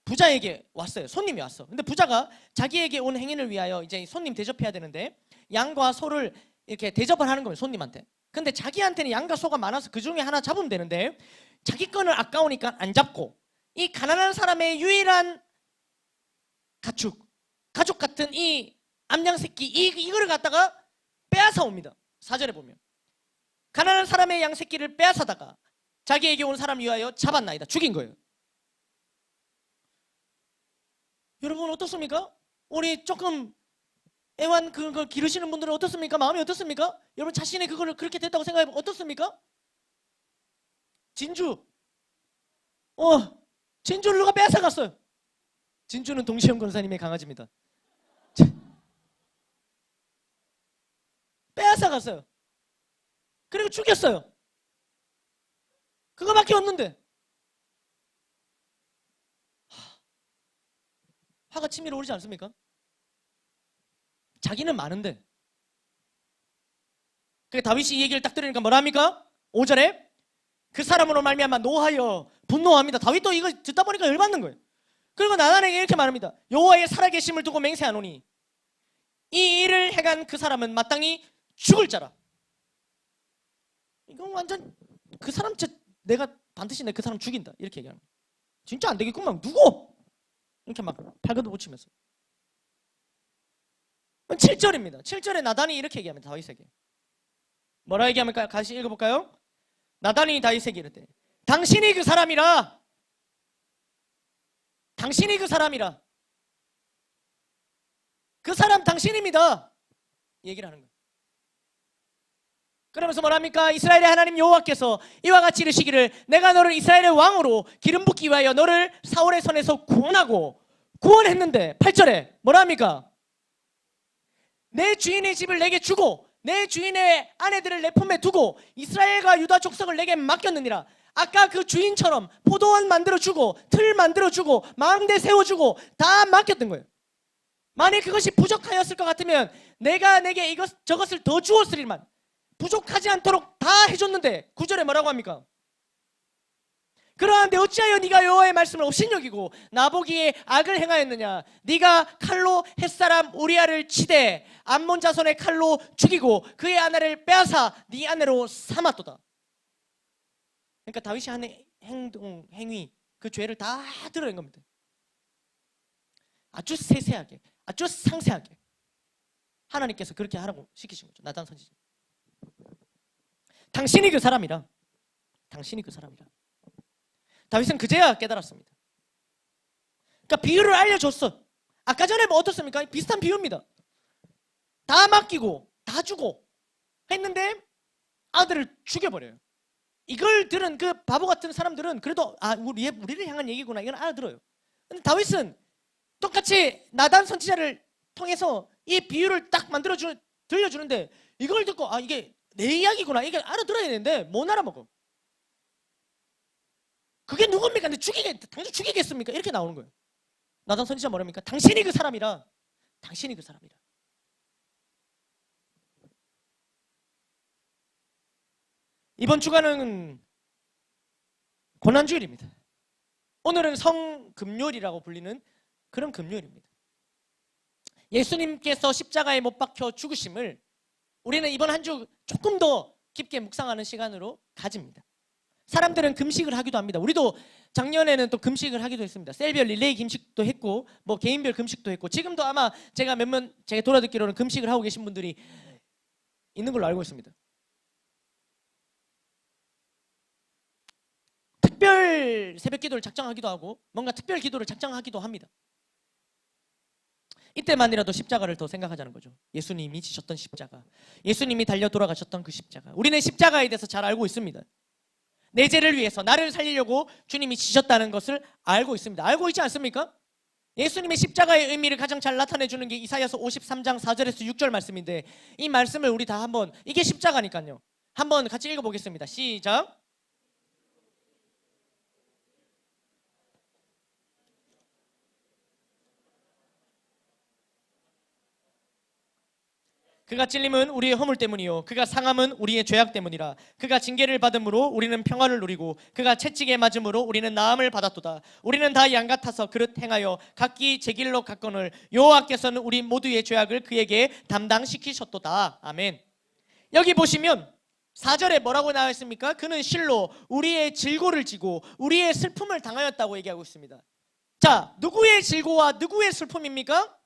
부자에게 왔어요. 손님이 왔어. 근데 부자가 자기에게 온 행인을 위하여 이제 손님 대접해야 되는데 양과 소를 이렇게 대접을 하는 거예요, 손님한테. 근데 자기한테는 양과 소가 많아서 그 중에 하나 잡으면 되는데 자기 거는 아까우니까 안 잡고 이 가난한 사람의 유일한 가족 같은 이 암양 새끼 이거를 갖다가 빼앗아 옵니다. 4절에 보면 가난한 사람의 양 새끼를 빼앗아다가 자기에게 온 사람 위하여 잡았나이다. 죽인 거예요. 여러분 어떻습니까? 우리 조금 애완 그걸 기르시는 분들은 어떻습니까? 마음이 어떻습니까? 여러분 자신의 그거를 그렇게 됐다고 생각해보면 어떻습니까? 진주를 누가 뺏어갔어요. 진주는 동시영 권사님의 강아지입니다. 뺏어갔어요. 그리고 죽였어요. 그거밖에 없는데 화가 치밀어 오르지 않습니까? 자기는 많은데. 그러니까 다윗이 이 얘기를 딱 들으니까 뭐라 합니까? 5절에 그 사람으로 말미암아 노하여 분노합니다. 다윗도 이거 듣다 보니까 열받는 거예요. 그리고 나단에게 이렇게 말합니다. 여호와의 살아계심을 두고 맹세하노니 이 일을 행한 그 사람은 마땅히 죽을 자라. 이건 완전 그 사람 내가 반드시 그 사람 죽인다 이렇게 얘기하는 거예요. 진짜 안 되겠구만. 누구? 이렇게 막 팔걷어 붙이면서. 7절입니다. 7절에 나단이 이렇게 얘기합니다. 다윗에게 뭐라 얘기합니까? 같이 읽어볼까요? 나단이 다윗에게 이르되 당신이 그 사람이라. 당신이 그 사람이라. 그 사람 당신입니다. 얘기를 하는 거예요. 그러면서 뭐랍니까? 이스라엘의 하나님 여호와께서 이와 같이 이르시기를 내가 너를 이스라엘의 왕으로 기름 붓기 위하여 너를 사울의 손에서 구원했는데 8절에 뭐랍니까? 내 주인의 집을 내게 주고 내 주인의 아내들을 내 품에 두고 이스라엘과 유다 족속을 내게 맡겼느니라. 아까 그 주인처럼 포도원 만들어주고 틀 만들어주고 망대 세워주고 다 맡겼던 거예요. 만약 그것이 부족하였을 것 같으면 내가 내게 저것을 더 주었으리만 부족하지 않도록 다 해줬는데 9절에 뭐라고 합니까? 그러한데 어찌하여 네가 여호와의 말씀을 업신여기고 나보기에 악을 행하였느냐? 네가 칼로 햇사람 우리아를 치되 암몬 자손의 칼로 죽이고 그의 아내를 빼앗아 네 아내로 삼았도다. 그러니까 다윗이 하는 행위 그 죄를 다 드러낸 겁니다. 아주 세세하게 아주 상세하게 하나님께서 그렇게 하라고 시키신 거죠. 나단 선지자. 당신이 그 사람이라. 당신이 그 사람이라. 다윗은 그제야 깨달았습니다. 그러니까 비유를 알려줬어. 아까 전에 뭐 어떻습니까? 비슷한 비유입니다. 다 맡기고 다 주고 했는데 아들을 죽여버려요. 이걸 들은 그 바보 같은 사람들은 그래도 우리를 향한 얘기구나 이건 알아들어요. 근데 다윗은 똑같이 나단 선지자를 통해서 이 비유를 딱 들려주는데 이걸 듣고 아 이게 내 이야기구나 이게 알아들어야 되는데 못 알아먹어. 그게 누굽니까? 근데 당신 죽이겠습니까? 이렇게 나오는 거예요. 나단 선지자 뭐랍니까? 당신이 그 사람이라. 당신이 그 사람이라. 이번 주간은 고난주일입니다. 오늘은 성금요일이라고 불리는 그런 금요일입니다. 예수님께서 십자가에 못 박혀 죽으심을 우리는 이번 한 주 조금 더 깊게 묵상하는 시간으로 가집니다. 사람들은 금식을 하기도 합니다. 우리도 작년에는 또 금식을 하기도 했습니다. 셀별 릴레이 금식도 했고 뭐 개인별 금식도 했고 지금도 아마 제가 제가 돌아듣기로는 금식을 하고 계신 분들이 있는 걸로 알고 있습니다. 특별 새벽 기도를 작정하기도 하고 뭔가 특별 기도를 작정하기도 합니다. 이때만이라도 십자가를 더 생각하자는 거죠. 예수님이 지셨던 십자가, 예수님이 달려 돌아가셨던 그 십자가. 우리는 십자가에 대해서 잘 알고 있습니다. 내 죄를 위해서 나를 살리려고 주님이 지셨다는 것을 알고 있습니다. 알고 있지 않습니까? 예수님의 십자가의 의미를 가장 잘 나타내주는 게 이사야서 53장 4절에서 6절 말씀인데 이 말씀을 우리 다 한번 이게 십자가니까요. 한번 같이 읽어보겠습니다. 시작. 그가 찔림은 우리의 허물 때문이요 그가 상함은 우리의 죄악 때문이라. 그가 징계를 받음으로 우리는 평화를 누리고 그가 채찍에 맞음으로 우리는 나음을 받았도다. 우리는 다 양 같아서 그릇 행하여 각기 제 길로 갔거늘 여호와께서는 우리 모두의 죄악을 그에게 담당시키셨도다. 아멘. 여기 보시면 4절에 뭐라고 나와 있습니까? 그는 실로 우리의 질고를 지고 우리의 슬픔을 당하였다고 얘기하고 있습니다. 자, 누구의 질고와 누구의 슬픔입니까?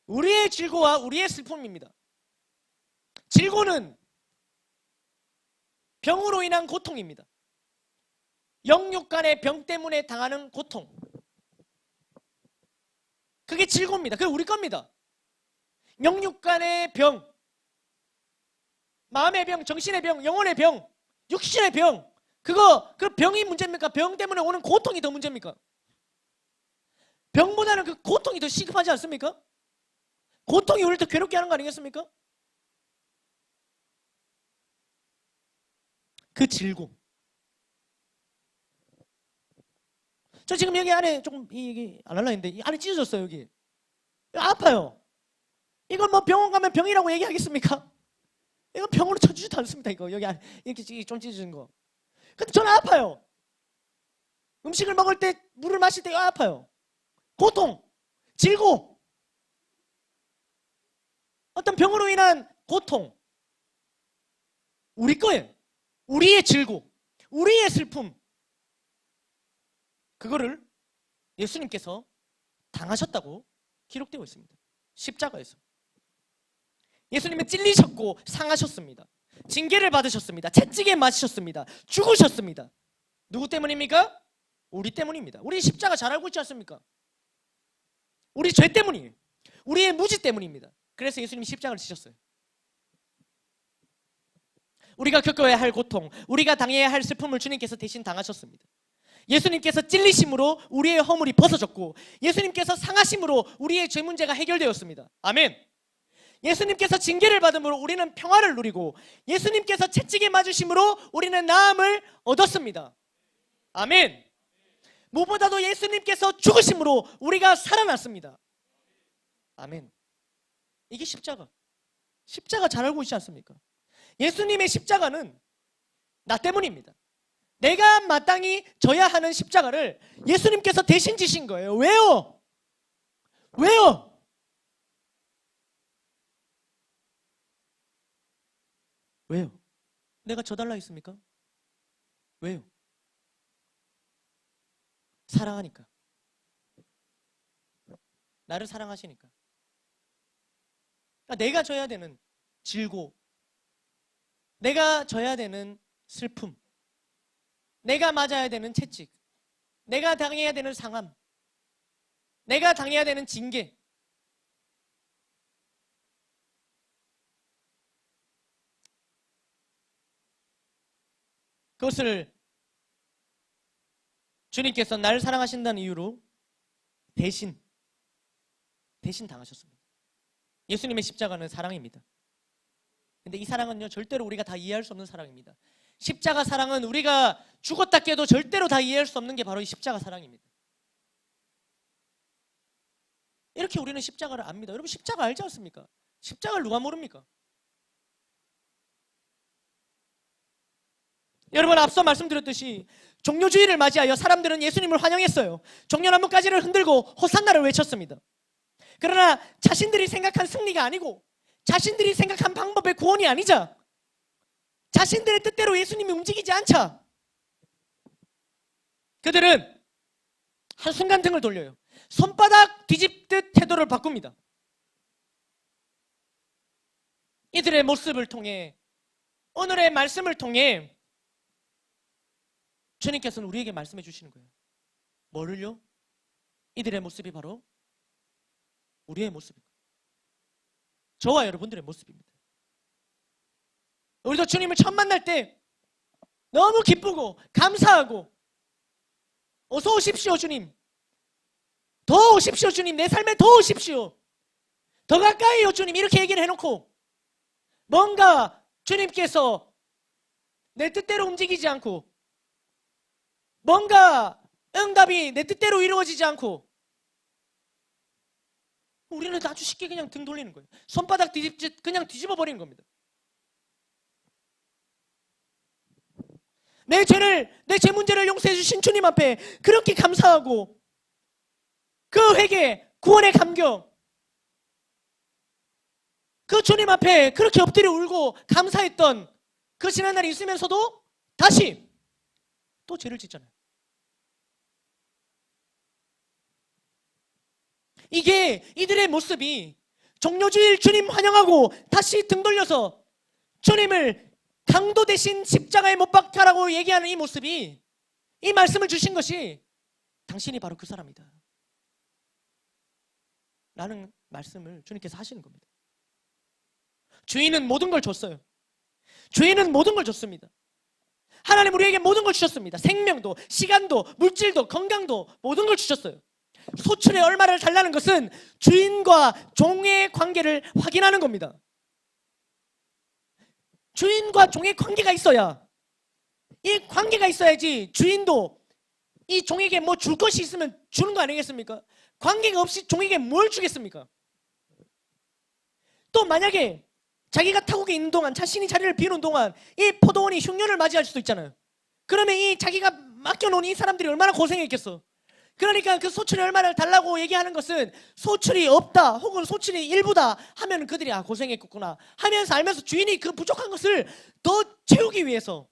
우리의 질고와 우리의 슬픔입니다. 질고는 병으로 인한 고통입니다. 영육간의 병 때문에 당하는 고통. 그게 질고입니다. 그게 우리 겁니다. 영육간의 병, 마음의 병, 정신의 병, 영혼의 병, 육신의 병. 그 병이 문제입니까? 병 때문에 오는 고통이 더 문제입니까? 병보다는 그 고통이 더 시급하지 않습니까? 고통이 우리를 더 괴롭게 하는 거 아니겠습니까? 그 질고. 저 지금 여기 안에 조금 이게 안 할라 했는데 이 안에 찢어졌어요. 여기 아파요. 이건 뭐 병원 가면 병이라고 얘기하겠습니까? 이건 병으로 쳐주지도 않습니다. 이거 여기 안에 이렇게 좀 찢어진 거. 근데 저는 아파요. 음식을 먹을 때 물을 마실 때 아파요. 고통, 질고. 어떤 병으로 인한 고통, 우리 거예요. 우리의 질고, 우리의 슬픔, 그거를 예수님께서 당하셨다고 기록되어 있습니다. 십자가에서 예수님은 찔리셨고 상하셨습니다. 징계를 받으셨습니다. 채찍에 맞으셨습니다. 죽으셨습니다. 누구 때문입니까? 우리 때문입니다. 우리 십자가 잘 알고 있지 않습니까? 우리 죄 때문이에요. 우리의 무지 때문입니다. 그래서 예수님이 십자가를 지셨어요. 우리가 겪어야 할 고통, 우리가 당해야 할 슬픔을 주님께서 대신 당하셨습니다. 예수님께서 찔리심으로 우리의 허물이 벗어졌고 예수님께서 상하심으로 우리의 죄 문제가 해결되었습니다. 아멘. 예수님께서 징계를 받음으로 우리는 평화를 누리고 예수님께서 채찍에 맞으심으로 우리는 나음을 얻었습니다. 아멘. 무엇보다도 예수님께서 죽으심으로 우리가 살아났습니다. 아멘. 이게 십자가. 십자가 잘 알고 있지 않습니까? 예수님의 십자가는 나 때문입니다. 내가 마땅히 져야 하는 십자가를 예수님께서 대신 지신 거예요. 왜요? 왜요? 왜요? 내가 져달라 했습니까? 왜요? 사랑하니까. 나를 사랑하시니까. 그러니까 내가 져야 되는 질고, 내가 져야 되는 슬픔, 내가 맞아야 되는 채찍, 내가 당해야 되는 상함, 내가 당해야 되는 징계, 그것을 주님께서 나를 사랑하신다는 이유로 대신 당하셨습니다. 예수님의 십자가는 사랑입니다. 근데 이 사랑은요, 절대로 우리가 다 이해할 수 없는 사랑입니다. 십자가 사랑은 우리가 죽었다 깨도 절대로 다 이해할 수 없는 게 바로 이 십자가 사랑입니다. 이렇게 우리는 십자가를 압니다. 여러분, 십자가 알지 않습니까? 십자가를 누가 모릅니까? 여러분, 앞서 말씀드렸듯이 종료주의를 맞이하여 사람들은 예수님을 환영했어요. 종려나무가지를 흔들고 호산나를 외쳤습니다. 그러나 자신들이 생각한 승리가 아니고 자신들이 생각한 방법의 구원이 아니자 자신들의 뜻대로 예수님이 움직이지 않자 그들은 한순간 등을 돌려요. 손바닥 뒤집듯 태도를 바꿉니다. 이들의 모습을 통해, 오늘의 말씀을 통해 주님께서는 우리에게 말씀해 주시는 거예요. 뭐를요? 이들의 모습이 바로 우리의 모습입니다. 저와 여러분들의 모습입니다. 우리도 주님을 처음 만날 때 너무 기쁘고 감사하고 어서 오십시오 주님, 더 오십시오 주님, 내 삶에 더 오십시오, 더 가까이요 주님, 이렇게 얘기를 해놓고 뭔가 주님께서 내 뜻대로 움직이지 않고 뭔가 응답이 내 뜻대로 이루어지지 않고 우리는 아주 쉽게 그냥 등 돌리는 거예요. 손바닥 뒤집듯 그냥 뒤집어 버리는 겁니다. 내 죄 문제를 용서해 주신 주님 앞에 그렇게 감사하고 그 회개, 구원의 감격, 그 주님 앞에 그렇게 엎드려 울고 감사했던 그 지난 날이 있으면서도 다시 또 죄를 짓잖아요. 이게 이들의 모습이 종료주일 주님 환영하고 다시 등 돌려서 주님을 강도 대신 십자가에 못 박혀라고 얘기하는 이 모습이, 이 말씀을 주신 것이 당신이 바로 그 사람이다 라는 말씀을 주님께서 하시는 겁니다. 주인은 모든 걸 줬어요. 주인은 모든 걸 줬습니다. 하나님 우리에게 모든 걸 주셨습니다. 생명도, 시간도, 물질도, 건강도 모든 걸 주셨어요. 소출에 얼마를 달라는 것은 주인과 종의 관계를 확인하는 겁니다. 주인과 종의 관계가 있어야, 이 관계가 있어야지 주인도 이 종에게 뭐 줄 것이 있으면 주는 거 아니겠습니까? 관계가 없이 종에게 뭘 주겠습니까? 또 만약에 자기가 타국에 있는 동안, 자신이 자리를 비우는 동안 이 포도원이 흉년을 맞이할 수도 있잖아요. 그러면 이 자기가 맡겨놓은 이 사람들이 얼마나 고생했겠어. 그러니까 그 소출이 얼마를 달라고 얘기하는 것은 소출이 없다 혹은 소출이 일부다 하면 그들이 고생했구나 하면서 알면서 주인이 그 부족한 것을 더 채우기 위해서,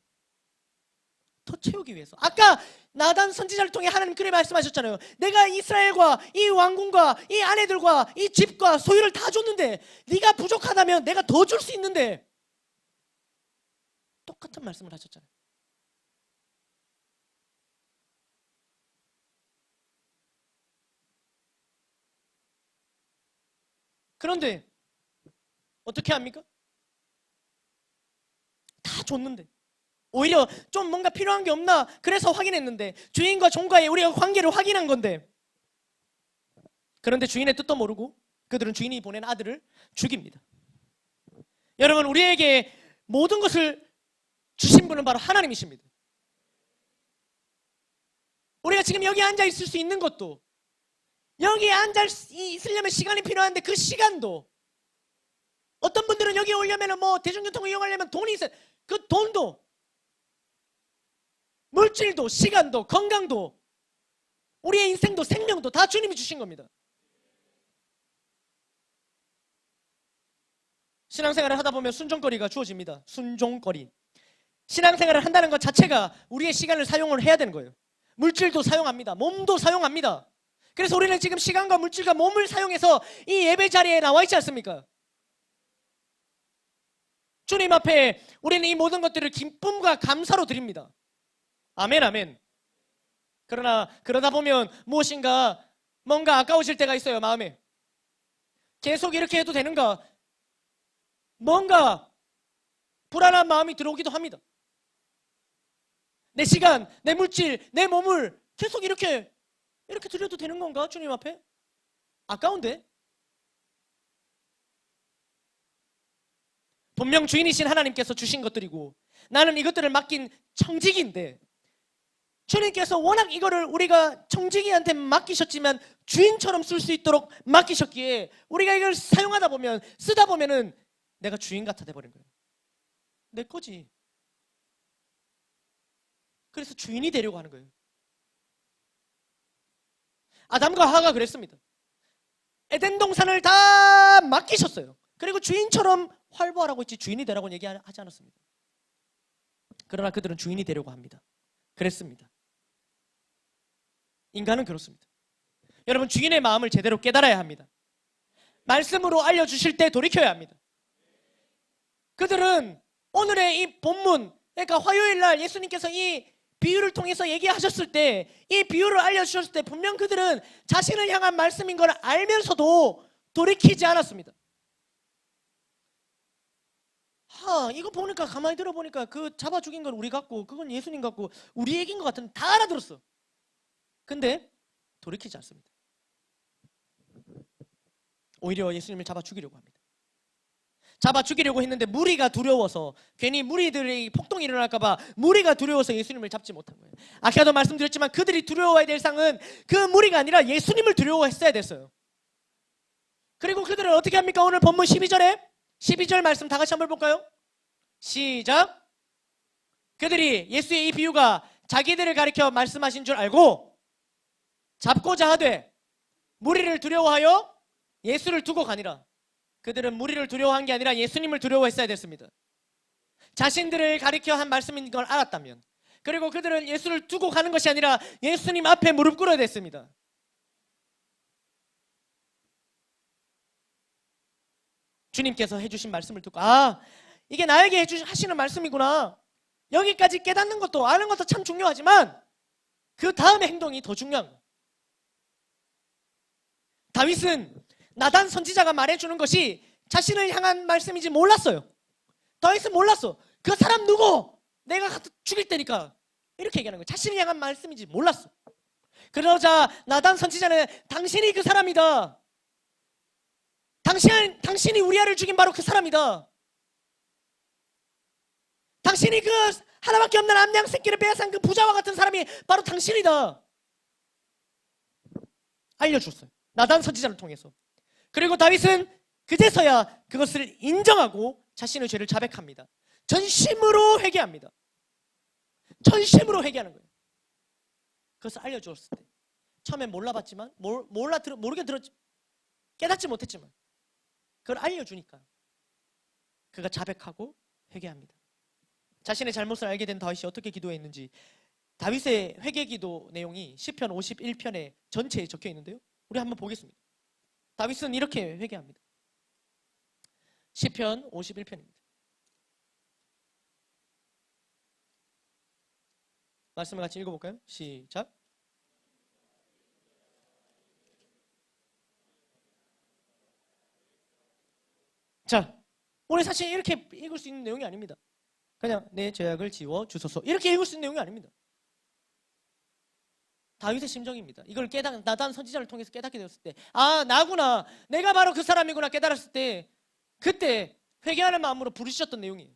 아까 나단 선지자를 통해 하나님 그렇게 말씀하셨잖아요. 내가 이스라엘과 이 왕궁과 이 아내들과 이 집과 소유를 다 줬는데 네가 부족하다면 내가 더 줄 수 있는데, 똑같은 말씀을 하셨잖아요. 그런데 어떻게 합니까? 다 줬는데 오히려 좀 뭔가 필요한 게 없나 그래서 확인했는데, 주인과 종과의 우리가 관계를 확인한 건데, 그런데 주인의 뜻도 모르고 그들은 주인이 보낸 아들을 죽입니다. 여러분, 우리에게 모든 것을 주신 분은 바로 하나님이십니다. 우리가 지금 여기 앉아 있을 수 있는 것도, 여기 앉아 있으려면 시간이 필요한데 그 시간도, 어떤 분들은 여기 오려면 뭐 대중교통을 이용하려면 돈이 있어요. 그 돈도, 물질도, 시간도, 건강도, 우리의 인생도, 생명도 다 주님이 주신 겁니다. 신앙생활을 하다 보면 순종거리가 주어집니다. 순종거리. 신앙생활을 한다는 것 자체가 우리의 시간을 사용을 해야 되는 거예요. 물질도 사용합니다. 몸도 사용합니다. 그래서 우리는 지금 시간과 물질과 몸을 사용해서 이 예배 자리에 나와 있지 않습니까? 주님 앞에 우리는 이 모든 것들을 기쁨과 감사로 드립니다. 아멘, 아멘. 그러나 그러다 보면 무엇인가 뭔가 아까워질 때가 있어요. 마음에 계속 이렇게 해도 되는가, 뭔가 불안한 마음이 들어오기도 합니다. 내 시간, 내 물질, 내 몸을 계속 이렇게 드려도 되는 건가? 주님 앞에? 아까운데? 분명 주인이신 하나님께서 주신 것들이고 나는 이것들을 맡긴 청지기인데, 주님께서 워낙 이거를 우리가 청지기한테 맡기셨지만 주인처럼 쓸 수 있도록 맡기셨기에 우리가 이걸 사용하다 보면, 쓰다 보면은 내가 주인 같아 돼버린 거예요. 내 거지. 그래서 주인이 되려고 하는 거예요. 아담과 하와가 그랬습니다. 에덴 동산을 다 맡기셨어요. 그리고 주인처럼 활보하라고 했지 주인이 되라고 얘기하지 않았습니다. 그러나 그들은 주인이 되려고 합니다. 그랬습니다. 인간은 그렇습니다. 여러분, 주인의 마음을 제대로 깨달아야 합니다. 말씀으로 알려주실 때 돌이켜야 합니다. 그들은 오늘의 이 본문, 그러니까 화요일 날 예수님께서 이 비유를 통해서 얘기하셨을 때, 이 비유를 알려주셨을 때 분명 그들은 자신을 향한 말씀인 걸 알면서도 돌이키지 않았습니다. 이거 보니까, 가만히 들어보니까 그 잡아 죽인 건 우리 같고 그건 예수님 같고 우리 얘기인 것 같은데 다 알아들었어. 근데 돌이키지 않습니다. 오히려 예수님을 잡아 죽이려고 합니다. 잡아 죽이려고 했는데 무리가 두려워서, 괜히 무리들이 폭동이 일어날까봐 무리가 두려워서 예수님을 잡지 못한 거예요. 아까도 말씀드렸지만 그들이 두려워해야 될 상은 그 무리가 아니라 예수님을 두려워했어야 됐어요. 그리고 그들은 어떻게 합니까? 오늘 본문 12절 말씀 다 같이 한번 볼까요? 시작. 그들이 예수의 이 비유가 자기들을 가리켜 말씀하신 줄 알고 잡고자 하되 무리를 두려워하여 예수를 두고 가니라. 그들은 무리를 두려워한 게 아니라 예수님을 두려워했어야 됐습니다. 자신들을 가리켜 한 말씀인 걸 알았다면, 그리고 그들은 예수를 두고 가는 것이 아니라 예수님 앞에 무릎 꿇어야 됐습니다. 주님께서 해주신 말씀을 듣고, 이게 나에게 하시는 말씀이구나. 여기까지 깨닫는 것도, 아는 것도 참 중요하지만 그 다음의 행동이 더 중요한 거예요. 다윗은 나단 선지자가 말해주는 것이 자신을 향한 말씀인지 몰랐어요. 다윗은 몰랐어. 그 사람 누구? 내가 죽일 테니까. 이렇게 얘기하는 거예요. 자신을 향한 말씀인지 몰랐어. 그러자 나단 선지자는 당신이 그 사람이다. 당신이 우리아를 죽인 바로 그 사람이다. 당신이 그 하나밖에 없는 암양 새끼를 빼앗은 그 부자와 같은 사람이 바로 당신이다. 알려줬어요. 나단 선지자를 통해서. 그리고 다윗은 그제서야 그것을 인정하고 자신의 죄를 자백합니다. 전심으로 회개합니다. 전심으로 회개하는 거예요. 그것을 알려주었을 때 처음엔 몰라봤지만 모르게 들었지, 깨닫지 못했지만 그걸 알려주니까 그가 자백하고 회개합니다. 자신의 잘못을 알게 된 다윗이 어떻게 기도했는지 다윗의 회개기도 내용이 시편 51편에 전체에 적혀 있는데요. 우리 한번 보겠습니다. 다윗은 이렇게 회개합니다. 시편 51편입니다. 말씀을 같이 읽어볼까요? 시작. 자, 우리 사실 이렇게 읽을 수 있는 내용이 아닙니다. 그냥 내 죄악을 지워 주소서 이렇게 읽을 수 있는 내용이 아닙니다. 다윗의 심정입니다. 이걸 나단 선지자를 통해서 깨닫게 되었을 때, 나구나, 내가 바로 그 사람이구나 깨달았을 때, 그때 회개하는 마음으로 부르셨던 내용이에요.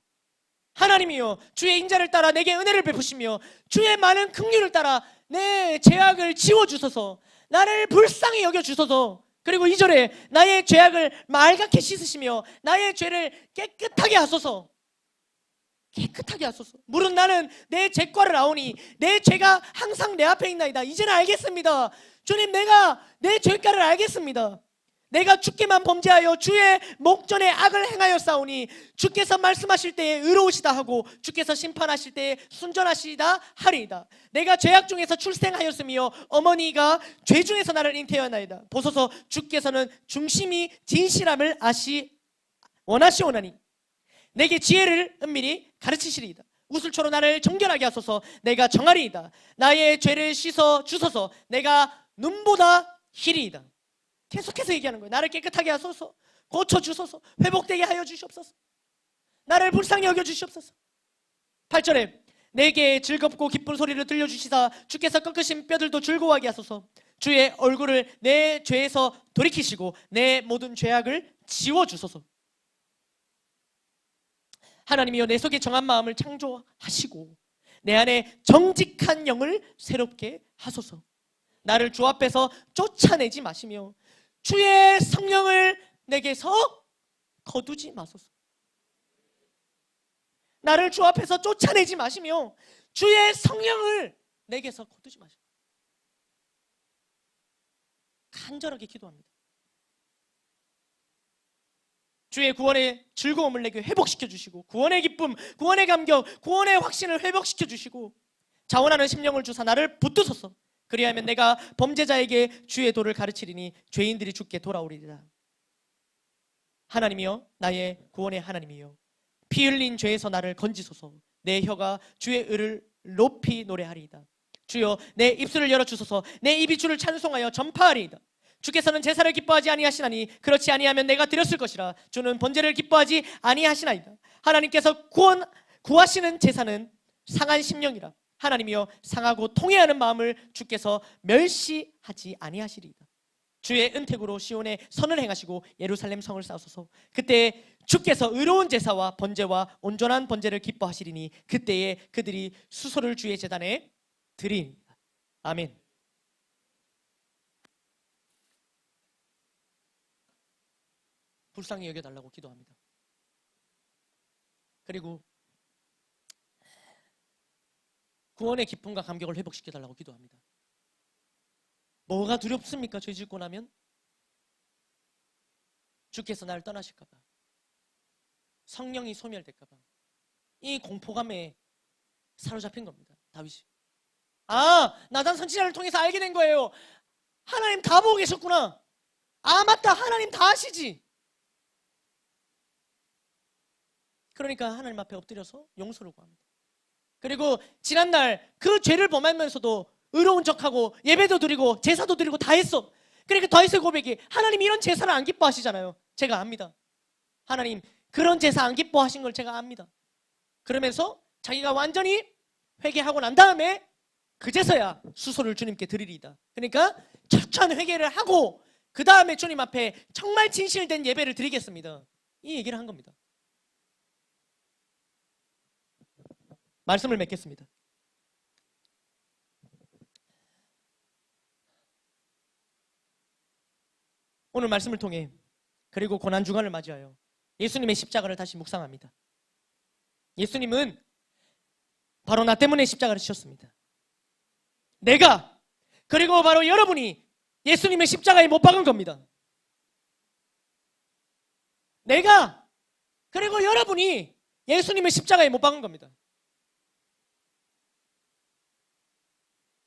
하나님이여, 주의 인자를 따라 내게 은혜를 베푸시며 주의 많은 긍휼을 따라 내 죄악을 지워주소서. 나를 불쌍히 여겨주소서. 그리고 2절에 나의 죄악을 말갛게 씻으시며 나의 죄를 깨끗하게 하소서. 깨끗하게 하소서. 물은 나는 내 죄과를 아오니 내 죄가 항상 내 앞에 있나이다. 이제는 알겠습니다. 주님, 내가 내 죄과를 알겠습니다. 내가 주께만 범죄하여 주의 목전에 악을 행하여 싸우니 주께서 말씀하실 때에 의로우시다 하고 주께서 심판하실 때에 순전하시다 하리이다. 내가 죄악 중에서 출생하였으며 어머니가 죄 중에서 나를 잉태하였나이다. 보소서, 주께서는 중심이 진실함을 원하시오나니 내게 지혜를 은밀히 가르치시리이다. 우슬초로 나를 정결하게 하소서. 내가 정하리이다. 나의 죄를 씻어 주소서. 내가 눈보다 희리이다. 계속해서 얘기하는 거예요. 나를 깨끗하게 하소서. 고쳐주소서. 회복되게 하여 주시옵소서. 나를 불쌍히 여겨주시옵소서. 8절에 내게 즐겁고 기쁜 소리를 들려주시사 주께서 꺾으신 뼈들도 즐거워하게 하소서. 주의 얼굴을 내 죄에서 돌이키시고 내 모든 죄악을 지워주소서. 하나님이여 내 속에 정한 마음을 창조하시고 내 안에 정직한 영을 새롭게 하소서. 나를 주 앞에서 쫓아내지 마시며 주의 성령을 내게서 거두지 마소서. 나를 주 앞에서 쫓아내지 마시며 주의 성령을 내게서 거두지 마시고. 간절하게 기도합니다. 주의 구원의 즐거움을 내게 회복시켜 주시고 구원의 기쁨, 구원의 감격, 구원의 확신을 회복시켜 주시고 자원하는 심령을 주사 나를 붙드소서. 그리하면 내가 범죄자에게 주의 도를 가르치리니 죄인들이 주께 돌아오리리라. 하나님이여 나의 구원의 하나님이여 피 흘린 죄에서 나를 건지소서. 내 혀가 주의 의를 높이 노래하리이다. 주여 내 입술을 열어주소서. 내 입이 주를 찬송하여 전파하리이다. 주께서는 제사를 기뻐하지 아니하시나니 그렇지 아니하면 내가 드렸을 것이라. 주는 번제를 기뻐하지 아니하시나이다. 하나님께서 구하시는 제사는 상한 심령이라. 하나님이여 상하고 통회하는 마음을 주께서 멸시하지 아니하시리이다. 주의 은택으로 시온에 선을 행하시고 예루살렘 성을 쌓으소서. 그때 주께서 의로운 제사와 번제와 온전한 번제를 기뻐하시리니 그때에 그들이 수소를 주의 제단에 드리리이다. 아멘. 불쌍히 여겨달라고 기도합니다. 그리고 구원의 기쁨과 감격을 회복시켜달라고 기도합니다. 뭐가 두렵습니까? 죄 짓고 나면 주께서 나를 떠나실까봐, 성령이 소멸될까봐, 이 공포감에 사로잡힌 겁니다. 다윗이. 나단 선지자를 통해서 알게 된 거예요. 하나님 다 보고 계셨구나. 맞다, 하나님 다 아시지. 그러니까 하나님 앞에 엎드려서 용서를 구합니다. 그리고 지난날 그 죄를 범하면서도 의로운 척하고 예배도 드리고 제사도 드리고 다 했어. 그러니까 다윗의 고백이 하나님 이런 제사를 안 기뻐하시잖아요. 제가 압니다. 하나님 그런 제사 안 기뻐하신 걸 제가 압니다. 그러면서 자기가 완전히 회개하고 난 다음에 그제서야 수소를 주님께 드리리이다. 그러니까 철저한 회개를 하고 그 다음에 주님 앞에 정말 진실된 예배를 드리겠습니다. 이 얘기를 한 겁니다. 말씀을 맺겠습니다. 오늘 말씀을 통해 그리고 고난주간을 맞이하여 예수님의 십자가를 다시 묵상합니다. 예수님은 바로 나 때문에 십자가를 지셨습니다. 내가 그리고 바로 여러분이 예수님의 십자가에 못 박은 겁니다. 내가 그리고 여러분이 예수님의 십자가에 못 박은 겁니다.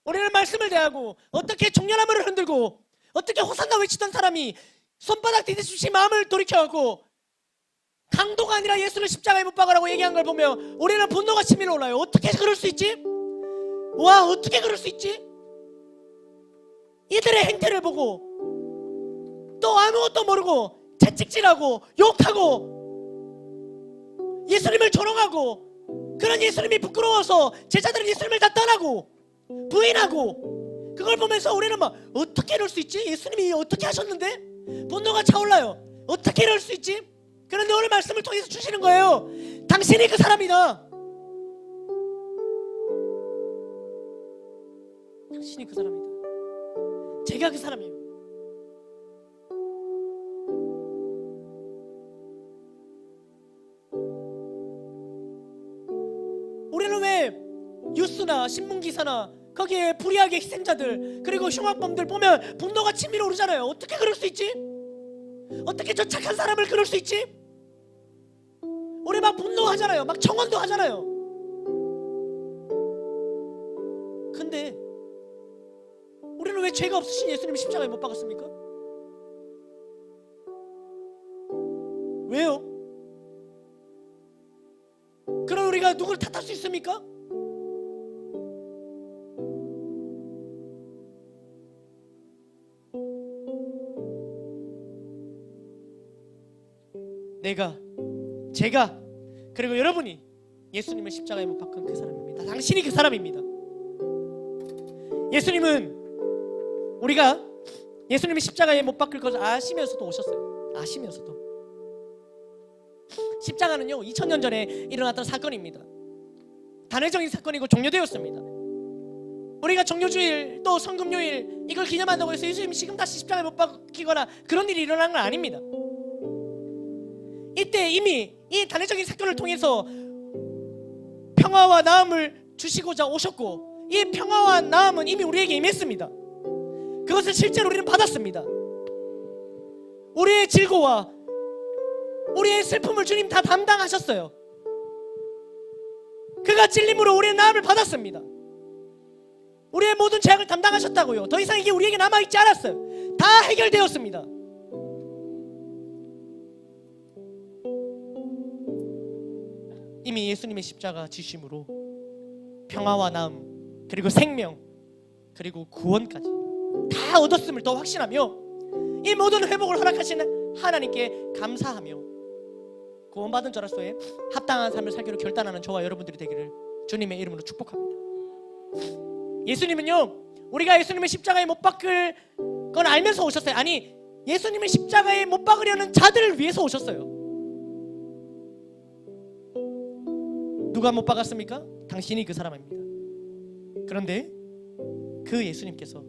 우리는 말씀을 대하고 어떻게 종려나무를 흔들고 어떻게 호산나 외치던 사람이 손바닥 디디듯이 마음을 돌이켜갖고 강도가 아니라 예수를 십자가에 못 박으라고 얘기한 걸 보면 우리는 분노가 치밀어 올라요. 어떻게 그럴 수 있지? 와, 어떻게 그럴 수 있지? 이들의 행태를 보고 또 아무것도 모르고 채찍질하고 욕하고 예수님을 조롱하고 그런 예수님이 부끄러워서 제자들은 예수님을 다 떠나고 부인하고 그걸 보면서 우리는 막 어떻게 이럴 수 있지? 예수님이 어떻게 하셨는데? 분노가 차올라요. 어떻게 이럴 수 있지? 그런데 오늘 말씀을 통해서 주시는 거예요. 당신이 그 사람이다. 당신이 그 사람이다. 제가 그 사람이에요. 우리는 왜 뉴스나 신문기사나 거기에 불의하게 희생자들 그리고 흉악범들 보면 분노가 치밀어 오르잖아요. 어떻게 그럴 수 있지? 어떻게 저 착한 사람을 그럴 수 있지? 우리 막 분노하잖아요. 막 청원도 하잖아요. 근데 우리는 왜 죄가 없으신 예수님 십자가에 못 박았습니까? 왜요? 그럼 우리가 누구를 탓할 수 있습니까? 제가 그리고 여러분이 예수님을 십자가에 못 박은 그 사람입니다. 당신이 그 사람입니다. 예수님은 우리가 예수님이 십자가에 못 박힐 것을 아시면서도 오셨어요. 아시면서도 십자가는요 2000년 전에 일어났던 사건입니다. 단회적인 사건이고 종료되었습니다. 우리가 종료주일 또 성금요일 이걸 기념한다고 해서 예수님이 지금 다시 십자가에 못 박히거나 그런 일이 일어난 건 아닙니다. 이때 이미 이 단회적인 사건을 통해서 평화와 나음을 주시고자 오셨고, 이 평화와 나음은 이미 우리에게 임했습니다. 그것을 실제로 우리는 받았습니다. 우리의 질고와 우리의 슬픔을 주님 다 담당하셨어요. 그가 찔림으로 우리의 나음을 받았습니다. 우리의 모든 죄악을 담당하셨다고요. 더 이상 이게 우리에게 남아있지 않았어요. 다 해결되었습니다. 이미 예수님의 십자가 지심으로 평화와 나음 그리고 생명 그리고 구원까지 다 얻었음을 더 확신하며 이 모든 회복을 허락하시는 하나님께 감사하며 구원받은 자로서의 합당한 삶을 살기로 결단하는 저와 여러분들이 되기를 주님의 이름으로 축복합니다. 예수님은요 우리가 예수님의 십자가에 못 박을 건 알면서 오셨어요. 아니, 예수님의 십자가에 못 박으려는 자들을 위해서 오셨어요. 누가 못 박았습니까? 당신이 그 사람입니다. 그런데 그 예수님께서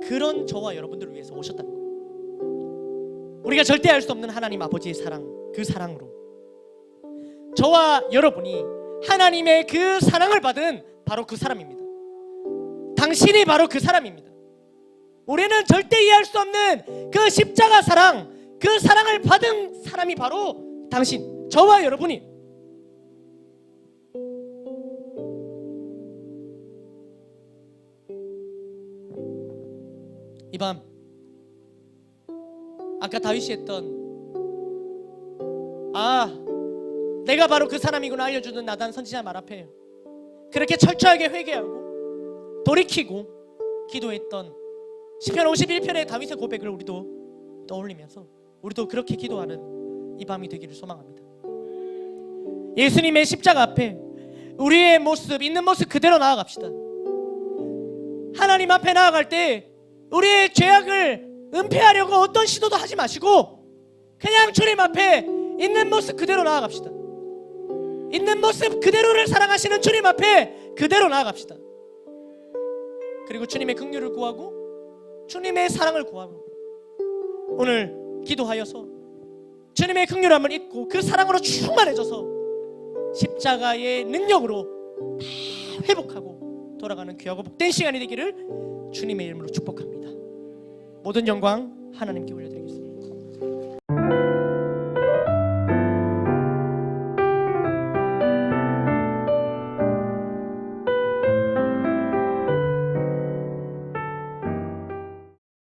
그런 저와 여러분들을 위해서 오셨다는 거예요. 우리가 절대 알 수 없는 하나님 아버지의 사랑, 그 사랑으로 저와 여러분이 하나님의 그 사랑을 받은 바로 그 사람입니다. 당신이 바로 그 사람입니다. 우리는 절대 이해할 수 없는 그 십자가 사랑, 그 사랑을 받은 사람이 바로 당신, 저와 여러분이. 이 밤 아까 다윗이 했던 내가 바로 그 사람이구나 알려주는 나단 선지자 말 앞에 그렇게 철저하게 회개하고 돌이키고 기도했던 시편 51편의 다윗의 고백을 우리도 떠올리면서 우리도 그렇게 기도하는 이 밤이 되기를 소망합니다. 예수님의 십자가 앞에 우리의 모습, 있는 모습 그대로 나아갑시다. 하나님 앞에 나아갈 때 우리의 죄악을 은폐하려고 어떤 시도도 하지 마시고 그냥 주님 앞에 있는 모습 그대로 나아갑시다. 있는 모습 그대로를 사랑하시는 주님 앞에 그대로 나아갑시다. 그리고 주님의 긍휼을 구하고 주님의 사랑을 구하고 오늘 기도하여서 주님의 긍휼함을 잊고 그 사랑으로 충만해져서 십자가의 능력으로 다 회복하고 돌아가는 귀하고 복된 시간이 되기를 주님의 이름으로 축복합니다. 모든 영광 하나님께 올려드리겠습니다.